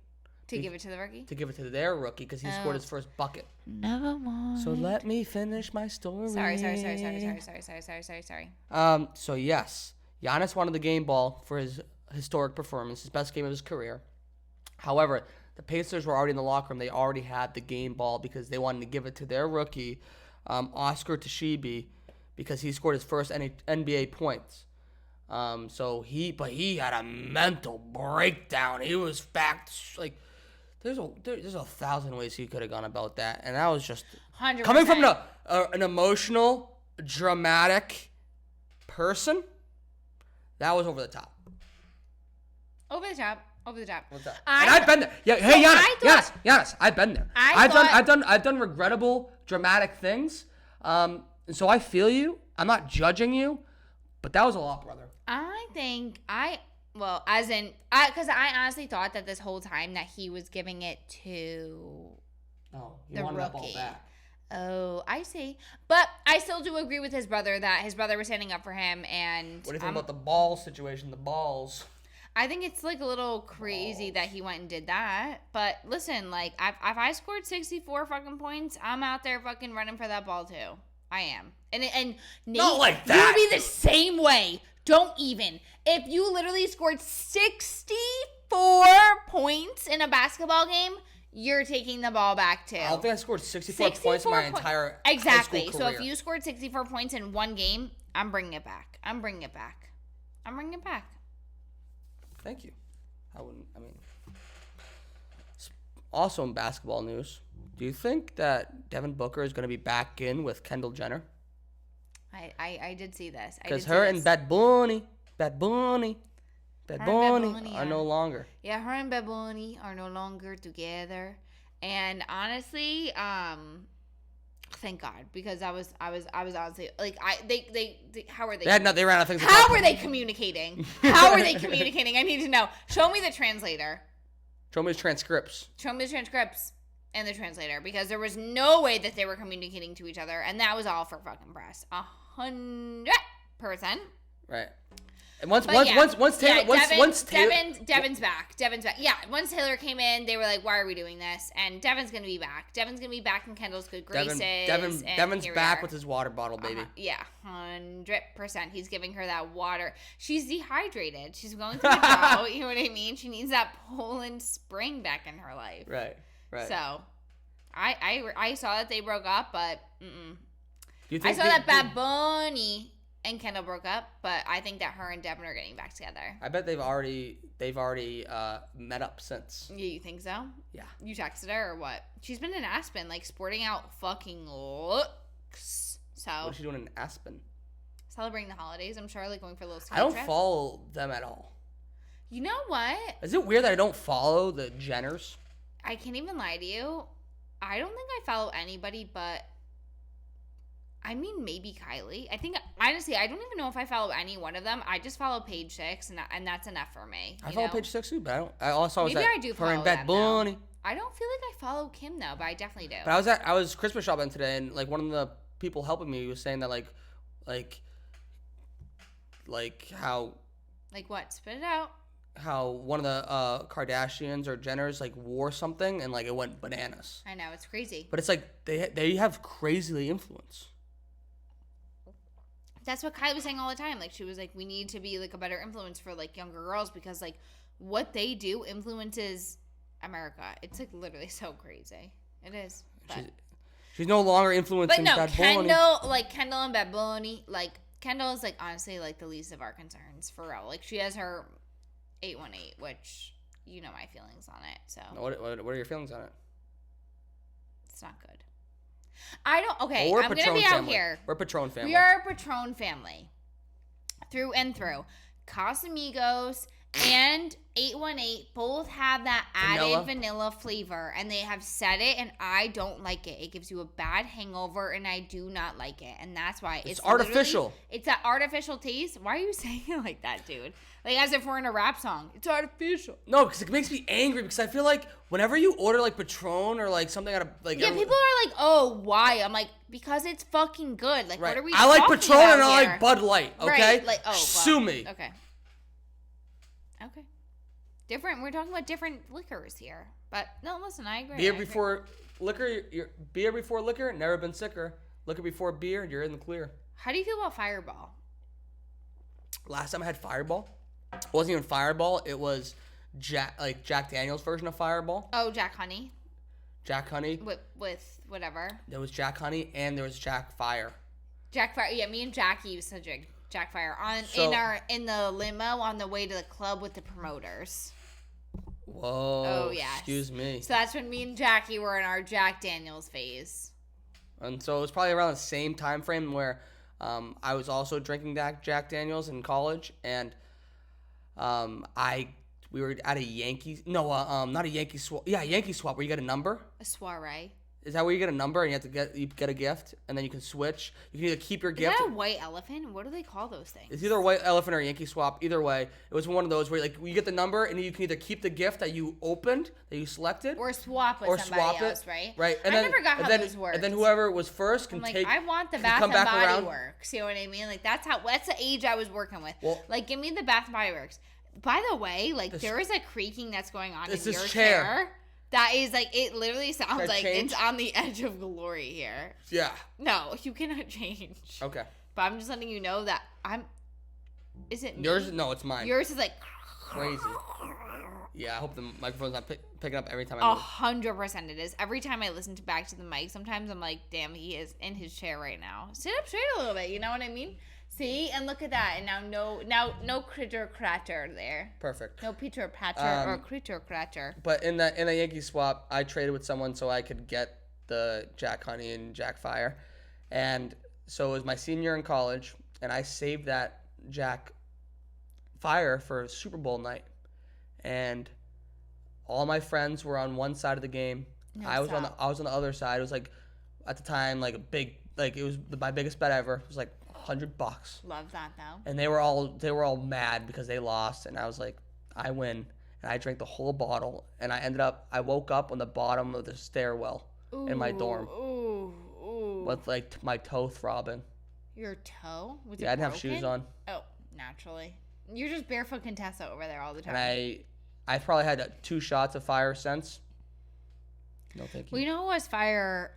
To give it to the rookie? To give it to their rookie because he scored his first bucket. Never mind. So let me finish my story. Sorry. So yes, Giannis wanted the game ball for his historic performance, his best game of his career. However, the Pacers were already in the locker room. They already had the game ball because they wanted to give it to their rookie, Oscar Tshiebwe, because he scored his first NBA points. So he had a mental breakdown. He was back like there's a thousand ways he could have gone about that, and that was just 100%. Coming from an emotional, dramatic person. That was over the top. Over the top. Over the top. And I've been there. Yeah, hey, Giannis, I've been there. I've done regrettable, dramatic things. So I feel you. I'm not judging you, but that was a lot, brother. Because I honestly thought that this whole time that he was giving it to he wanted that ball back. Oh, I see. But I still do agree with his brother that his brother was standing up for him. And what do you think about the ball situation? The balls. I think it's like a little crazy that he went and did that. But listen, like if I scored 64 fucking points, I'm out there fucking running for that ball too. I am. And Nate, not like that. You would be the same way. Don't even. If you literally scored 64 points in a basketball game, you're taking the ball back too. I don't think I scored 64 points in my entire high school career. So if you scored 64 points in one game, I'm bringing it back. Thank you. Also in basketball news, do you think that Devin Booker is going to be back in with Kendall Jenner? I did see this. Because her and Bad Bunny are no longer. Yeah, her and Bad Bunny are no longer together. And honestly, thank God, because I was honestly like they how are they? They ran out of things. How were they communicating? I need to know. Show me the translator. Show me the transcripts. And the translator, because there was no way that they were communicating to each other, and that was all for fucking press. 100%. Right. And once Devin's back. Yeah, once Taylor came in, they were like, "Why are we doing this?" And Devin's gonna be back. Devin's gonna be back in Kendall's good graces. Devin's back with his water bottle, baby. Yeah, 100%. He's giving her that water. She's dehydrated. She's going through a drought. You know what I mean? She needs that Poland Spring back in her life. Right. So, I saw that they broke up, but I saw that Bad Bunny and Kendall broke up, but I think that her and Devin are getting back together. I bet they've already met up since. Yeah, you think so? Yeah. You texted her or what? She's been in Aspen, like sporting out fucking looks. So what is she doing in Aspen? Celebrating the holidays, I'm sure, like going for a little ski I don't trip. follow them at all. You know what? Is it weird that I don't follow the Jenners? I can't even lie to you. I don't think I follow anybody but, I mean, maybe Kylie. I think, honestly, I don't even know if I follow any one of them. I just follow Page Six, and that's enough for me. I follow Page Six too, but I don't. I also maybe I do follow her and Bad Bunny. I don't feel like I follow Kim though, but I definitely do. But I was Christmas shopping today, and like one of the people helping me was saying that like how. Like what? Spit it out. How one of the Kardashians or Jenners like wore something and like it went bananas. I know, it's crazy. But it's like they have crazily influence. That's what Kylie was saying all the time. Like she was like, we need to be like a better influence for like younger girls because like what they do influences America. It's like literally so crazy. It is. She's no longer influencing Bad Bunny. Kendall and Bad Bunny, like Kendall is like honestly like the least of our concerns for real. Like she has her 818, which you know my feelings on it. So what are your feelings on it? It's not good. I don't. Okay, well, I'm gonna be out here. We're a Patron family. We are a Patron family, through and through. Casamigos and 818 both have that added vanilla flavor, and they have said it, and I don't like it. It gives you a bad hangover, and I do not like it, and that's why it's artificial. It's that artificial taste. Why are you saying it like that, dude? Like as if we're in a rap song. It's artificial. No, because it makes me angry. Because I feel like whenever you order like Patron or like something out of like people are like, oh, why? I'm like, because it's fucking good. Like, what are we? I like talking Patron about and I here? like Bud Light. Okay, right. Like, sue me. Okay. Different. We're talking about different liquors here. But no, listen, I agree. Beer before liquor. Beer before liquor. Never been sicker. Liquor before beer. You're in the clear. How do you feel about Fireball? Last time I had Fireball, it wasn't even Fireball. It was Jack Daniel's version of Fireball. Oh, Jack Honey. Jack Honey. With whatever. There was Jack Honey and there was Jack Fire. Jack Fire. Yeah, me and Jackie used to drink Jack Fire in the limo on the way to the club with the promoters. Whoa. Oh yeah. Excuse me. So that's when me and Jackie were in our Jack Daniels phase. And so it was probably around the same time frame where I was also drinking Jack Daniels in college, and we We were at a Yankees. No, not a Yankee swap. Yeah, a Yankee swap where you get a number. A soiree. Is that where you get a number and you get a gift and then you can switch? You can either keep your gift. Is that a white elephant? What do they call those things? It's either a white elephant or a Yankee swap. Either way, it was one of those where like you get the number and you can either keep the gift that you opened, that you selected, or swap with somebody else, right? Right. And I never got how those work. And then whoever was first can take. I want the Bath and Body Works. You know what I mean? Like that's the age I was working with. Well, like give me the Bath and Body Works. By the way, like there is a creaking that's going on in your chair. That is like, it literally sounds like it's on the edge of glory here. Yeah. No, you cannot change. Okay. But I'm just letting you know that is it me? Yours? No, it's mine. Yours is like crazy. Yeah, I hope the microphone's not picking up every time I move. 100% it is. Every time I listen back to the mic, sometimes I'm like, damn, he is in his chair right now. Sit up straight a little bit, you know what I mean? See, and look at that, and now no critter cratter there. Perfect. No Peter Patter or critter cratter. But in the Yankee swap, I traded with someone so I could get the Jack Honey and Jack Fire, and so it was my senior year in college, and I saved that Jack Fire for Super Bowl night, and all my friends were on one side of the game. I was on the other side. It was like at the time like a big it was my biggest bet ever. It was like $100. Love that though. And they were all mad because they lost, and I was like, I win, and I drank the whole bottle, and I woke up on the bottom of the stairwell in my dorm with like my toe throbbing. Your toe? Was it I didn't have shoes on. Oh, naturally. You're just barefoot Contessa over there all the time. And I probably had 2 shots of fire since. No, thank you. Well, you know who has fire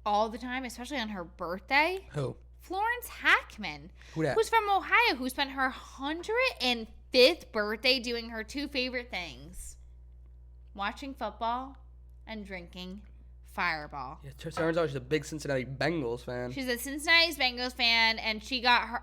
all the time, especially on her birthday? Who? Florence Hackman, Who that? Who's from Ohio, who spent her 105th birthday doing her 2 favorite things: watching football and drinking Fireball. Yeah, turns out she's a big Cincinnati Bengals fan. She's a Cincinnati Bengals fan, and she got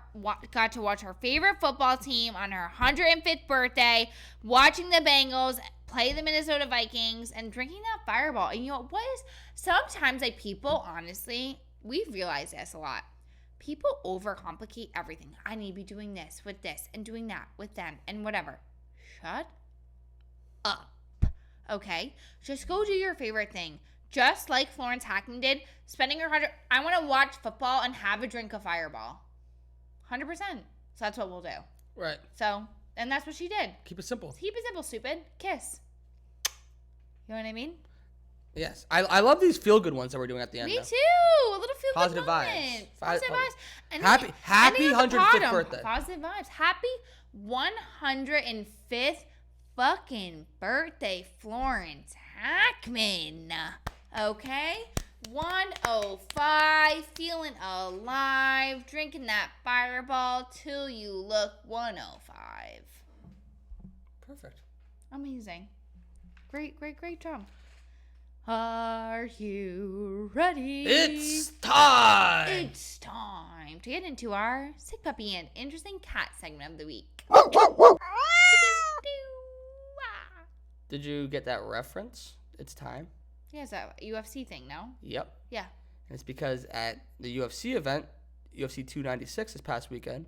to watch her favorite football team on her 105th birthday, watching the Bengals play the Minnesota Vikings and drinking that Fireball. And you know what is? Sometimes like people, honestly, we've realized this a lot. People overcomplicate everything. I need to be doing this with this and doing that with them and whatever. Shut up. Okay? Just go do your favorite thing. Just like Florence Hackman did, spending her 100. I want to watch football and have a drink of Fireball. 100%. So that's what we'll do. Right. So, and that's what she did. Keep it simple. Keep it simple, stupid. Kiss. You know what I mean? Yes. I love these feel-good ones that we're doing at the end. Me too. A little feel-good Positive moment. vibes. Positive vibes. And happy 105th birthday. Positive vibes. Happy 105th fucking birthday, Florence Hackman. Okay? 105, feeling alive, drinking that Fireball till you look 105. Perfect. Amazing. Great job. Are you ready? It's time! It's time to get into our Sick Puppy and Interesting Cat segment of the week. Did you get that reference? It's time. Yeah, it's a UFC thing, no? Yep. Yeah. And it's because at the UFC event, UFC 296 this past weekend,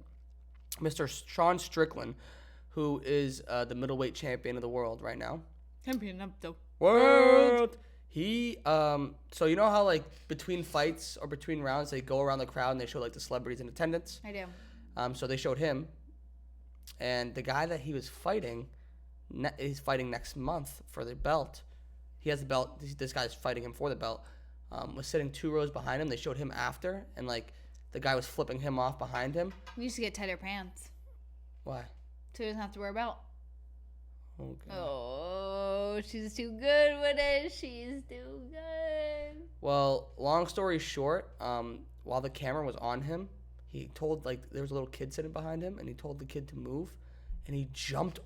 Mr. Sean Strickland, who is the middleweight champion of the world right now. Champion of the world. He, so you know how like between fights or between rounds, they go around the crowd and they show like the celebrities in attendance? I do. So they showed him. And the guy that he was fighting, he's fighting next month for the belt. He has the belt. This guy's fighting him for the belt. Was sitting 2 rows behind him. They showed him after, and like the guy was flipping him off behind him. We used to get tighter pants. Why? So he doesn't have to wear a belt. Okay. Oh, she's too good with it. She's too good. Well, long story short, while the camera was on him, he told like there was a little kid sitting behind him, and he told the kid to move, and he jumped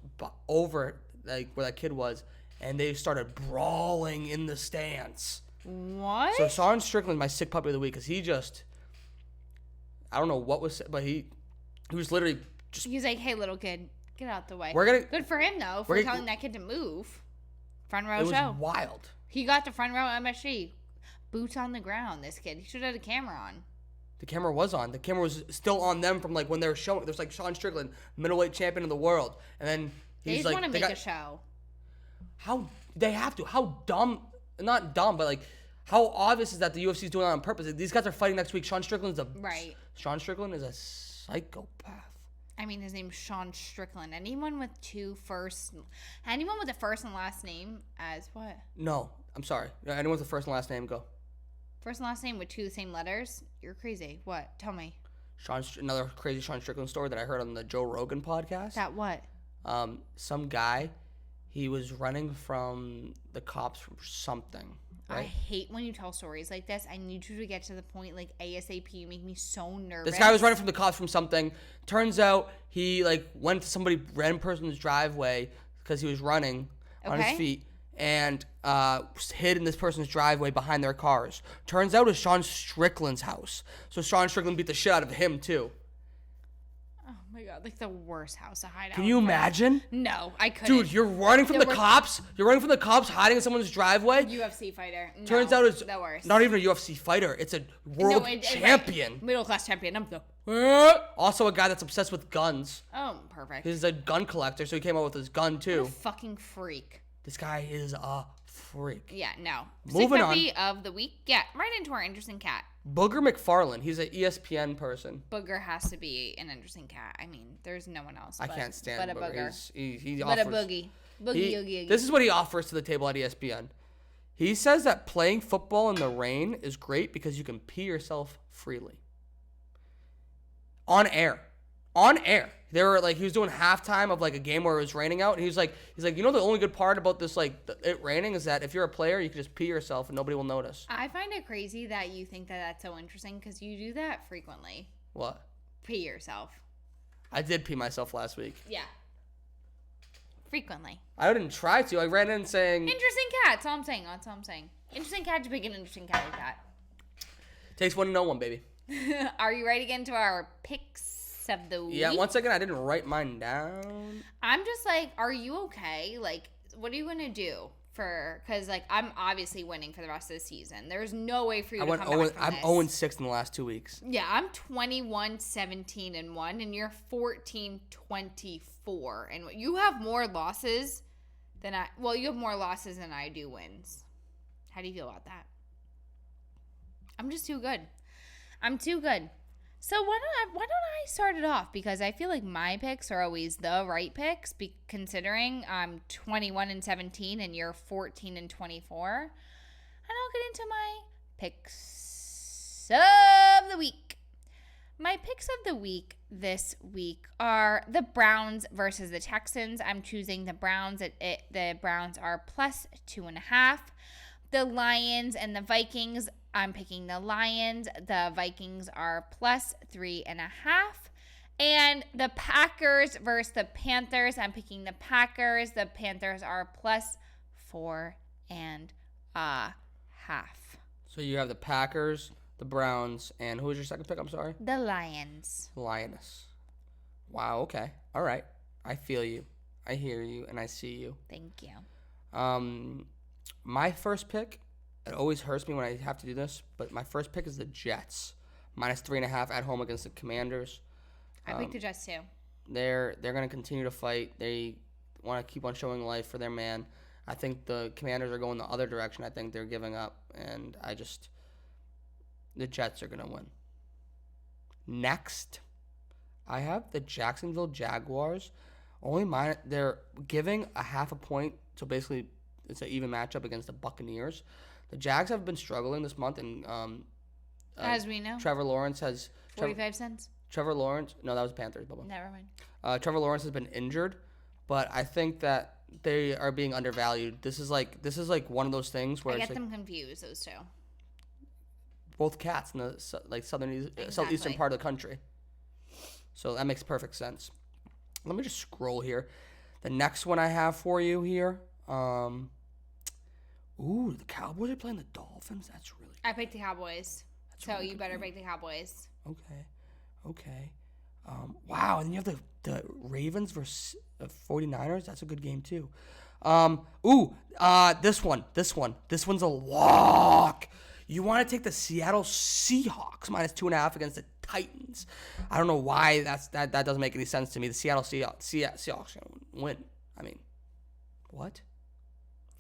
over like where that kid was, and they started brawling in the stands. What? So Sean Strickland's my sick puppy of the week because he just, I don't know what was, but he was literally just. He's like, hey, little kid, get out the way. Good for him though for telling that kid to move. Front row show. It was wild. He got the front row MSG, boots on the ground. This kid, he should have had a camera on. The camera was on. The camera was still on them from like when they were showing. There's like Sean Strickland, middleweight champion of the world, and then They just want to make a show. How they have to? How dumb? Not dumb, but like, how obvious is that the UFC is doing it on purpose? These guys are fighting next week. Sean Strickland is a psychopath. I mean, his name's Sean Strickland. Anyone with a first and last name as what? No, I'm sorry. Anyone with a first and last name, go. First and last name with 2 the same letters? You're crazy. What? Tell me. Another crazy Sean Strickland story that I heard on the Joe Rogan podcast. That what? Some guy, he was running from the cops for something. Right? I hate when you tell stories like this. I need you to get to the point like ASAP. You make me so nervous. This guy was running from the cops from something. Turns out he like went to somebody random person's driveway because he was running on his feet and hid in this person's driveway behind their cars. Turns out it's Sean Strickland's house. So Sean Strickland beat the shit out of him too. Oh my god, like the worst house to hide out. Can you imagine? No, I couldn't. Dude, you're running from the cops. You're running from the cops, hiding in someone's driveway. UFC fighter. No, Turns out it's the worst. Not even a UFC fighter. It's a world champion. Right. Middle class champion. I'm the. Also a guy that's obsessed with guns. Oh, perfect. He's a gun collector, so he came out with his gun too. What a fucking freak. This guy is a freak. Yeah, no. Moving on. Of the week. Yeah, right into our interesting cat. Booger McFarlane. He's an ESPN person. Booger has to be an interesting cat. I mean, there's no one else. I can't stand but Booger. A booger. He but offers, a boogie. Boogie. This is what he offers to the table at ESPN. He says that playing football in the rain is great because you can pee yourself freely. On air. They were like, he was doing halftime of like a game where it was raining out, and he's like, you know, the only good part about this like it raining is that if you're a player, you can just pee yourself and nobody will notice. I find it crazy that you think that that's so interesting because you do that frequently. What? Pee yourself. I did pee myself last week. Yeah. Frequently. I didn't try to. I ran in saying interesting cat. That's all I'm saying. Interesting cat to pick an interesting cat like that. Takes one to know one, baby. Are you ready to get into our picks of the week? Yeah, one second, I didn't write mine down. I'm just like, are you okay? Like, what are you going to do? Because, like, I'm obviously winning for the rest of the season. There's no way for you to come back from this. I'm 0-6 in the last 2 weeks. Yeah, I'm 21-17-1, and you're 14-24. And you have more losses than I... Well, you have more losses than I do wins. How do you feel about that? I'm just too good. I'm too good. So why don't I start it off? Because I feel like my picks are always the right picks, considering I'm 21-17 and you're 14-24. And I'll get into my picks of the week. My picks of the week this week are the Browns versus the Texans. I'm choosing the Browns. The Browns are +2.5. The Lions and the Vikings, I'm picking the Lions. The Vikings are +3.5. And the Packers versus the Panthers, I'm picking the Packers. The Panthers are +4.5. So you have the Packers, the Browns, and who was your second pick? I'm sorry? The Lions. Lioness. Wow, okay. All right. I feel you. I hear you, and I see you. Thank you. My first pick, it always hurts me when I have to do this, but my first pick is the Jets. -3.5 at home against the Commanders. I picked the Jets too. They're going to continue to fight. They want to keep on showing life for their man. I think the Commanders are going the other direction. I think they're giving up, and the Jets are going to win. Next, I have the Jacksonville Jaguars. They're giving a half a point, so basically it's an even matchup against the Buccaneers. The Jags have been struggling this month, and as we know, Trevor Lawrence has 45 cents. Trevor Lawrence, no, that was Panthers, Bubba. Never mind. Trevor Lawrence has been injured, but I think that they are being undervalued. This is like one of those things where I get them confused. Those two. Both cats in the southeastern part of the country. So that makes perfect sense. Let me just scroll here. The next one I have for you here. The Cowboys are playing the Dolphins. That's really good. I picked the Cowboys. So really you better pick the Cowboys. Okay. Wow, and then you have the Ravens versus 49ers. That's a good game too. This one's a lock. You want to take the Seattle Seahawks -2.5 against the Titans. I don't know why that doesn't make any sense to me. The Seattle Seahawks are going to win. I mean, what?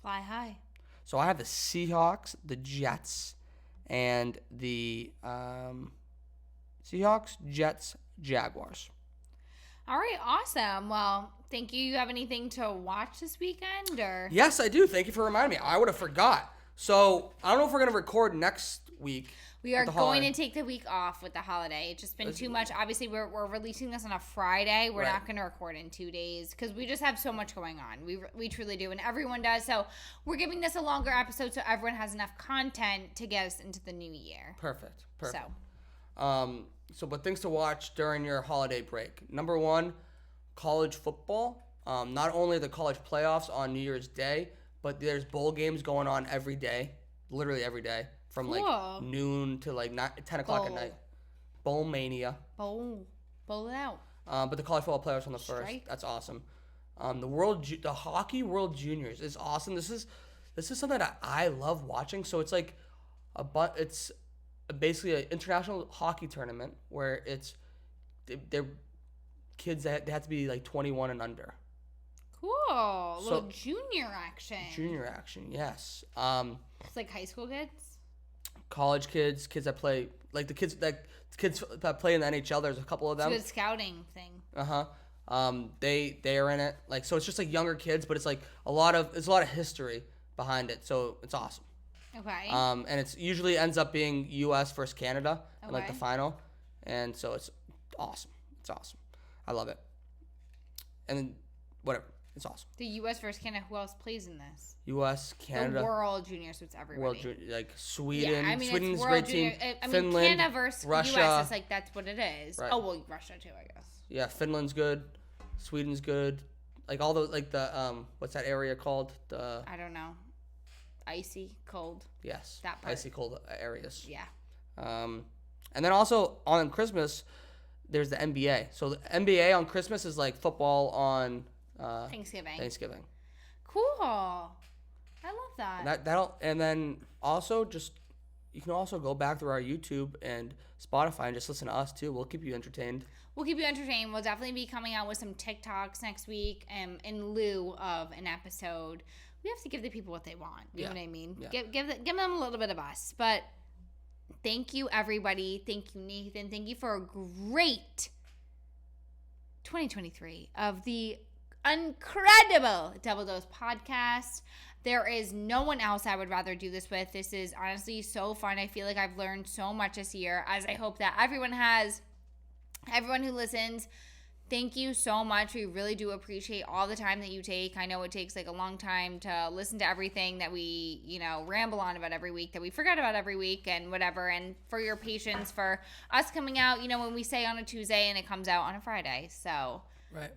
Fly high. So I have the Seahawks, the Jets, and the Seahawks, Jets, Jaguars. All right, awesome. Well, thank you. You have anything to watch this weekend, or? Yes, I do. Thank you for reminding me. I would have forgot. So I don't know if we're going to record next week. We are going to take the week off with the holiday. It's just been too much. Obviously, we're releasing this on a Friday. We're not going to record in 2 days because we just have so much going on. We truly do, and everyone does. So we're giving this a longer episode so everyone has enough content to get us into the new year. Perfect. But things to watch during your holiday break. Number one, college football. Not only the college playoffs on New Year's Day, but there's bowl games going on every day, literally every day. From like noon to like 10 o'clock at night. Bowl mania. Bowl it out. But the college football playoffs on the first. That's awesome. The Hockey World Juniors is awesome. This is something that I love watching. So it's like it's basically an international hockey tournament where they're kids that they have to be like 21 and under. Cool. Little junior action. Junior action, yes. It's like high school kids. College kids that play like the kids that play in the NHL. There's a couple of them. It's a good scouting thing. They are in it. Like, so it's just like younger kids, but it's like a lot of history behind it. So it's awesome. Okay. And it's usually ends up being U.S. versus Canada in like the final, and so it's awesome. It's awesome. I love it. And then whatever. It's awesome. The U.S. versus Canada. Who else plays in this? U.S., Canada. The World Junior, so it's everybody. Like Sweden. Yeah, I mean, Sweden's it's a great Junior. team. Finland, Canada versus Russia. U.S. It's like that's what it is. Right. Oh well, Russia too, I guess. Yeah, Finland's good. Sweden's good. Like all the what's that area called? I don't know. Icy cold. Yes. That part. Icy cold areas. Yeah. And then also on Christmas, there's the NBA. So the NBA on Christmas is like football on Thanksgiving. Cool. I love that. And then also you can also go back through our YouTube and Spotify and just listen to us too. We'll keep you entertained. We'll definitely be coming out with some TikToks next week in lieu of an episode. We have to give the people what they want. You know what I mean? Yeah. Give them a little bit of us. But thank you, everybody. Thank you, Nathan. Thank you for a great 2023 of the incredible Double Dose podcast. There is no one else I would rather do this with. This is honestly so fun. I feel like I've learned so much this year, as I hope that everyone has. Everyone who listens, thank you so much. We really do appreciate all the time that you take. I know it takes like a long time to listen to everything that we, ramble on about every week, that we forget about every week and whatever. And for your patience, for us coming out, when we say on a Tuesday and it comes out on a Friday. So right.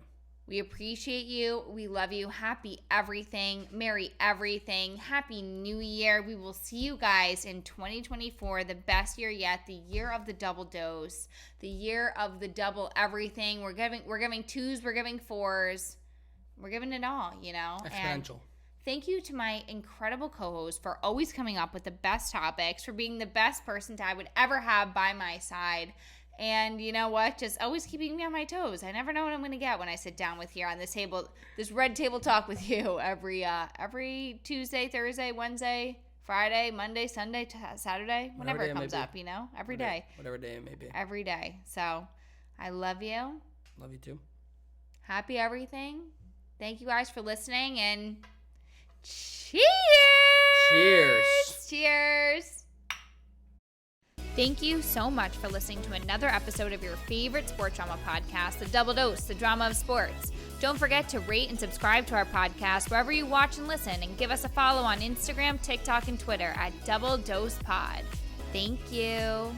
We appreciate you. We love you. Happy everything. Merry everything. Happy New Year. We will see you guys in 2024, the best year yet, the year of the double dose, the year of the double everything. We're giving 2s, we're giving 4s. We're giving it all, Exponential. And thank you to my incredible co-host for always coming up with the best topics, for being the best person I would ever have by my side. And you know what? Just always keeping me on my toes. I never know what I'm going to get when I sit down with here on this table, this red table talk with you every Tuesday, Thursday, Wednesday, Friday, Monday, Sunday, Saturday, whenever it comes up, every day. Whatever day it may be. Every day. So I love you. Love you too. Happy everything. Thank you guys for listening, and cheers. Cheers. Thank you so much for listening to another episode of your favorite sports drama podcast, The Double Dose, the drama of sports. Don't forget to rate and subscribe to our podcast wherever you watch and listen, and give us a follow on Instagram, TikTok, and Twitter at Double Dose Pod. Thank you.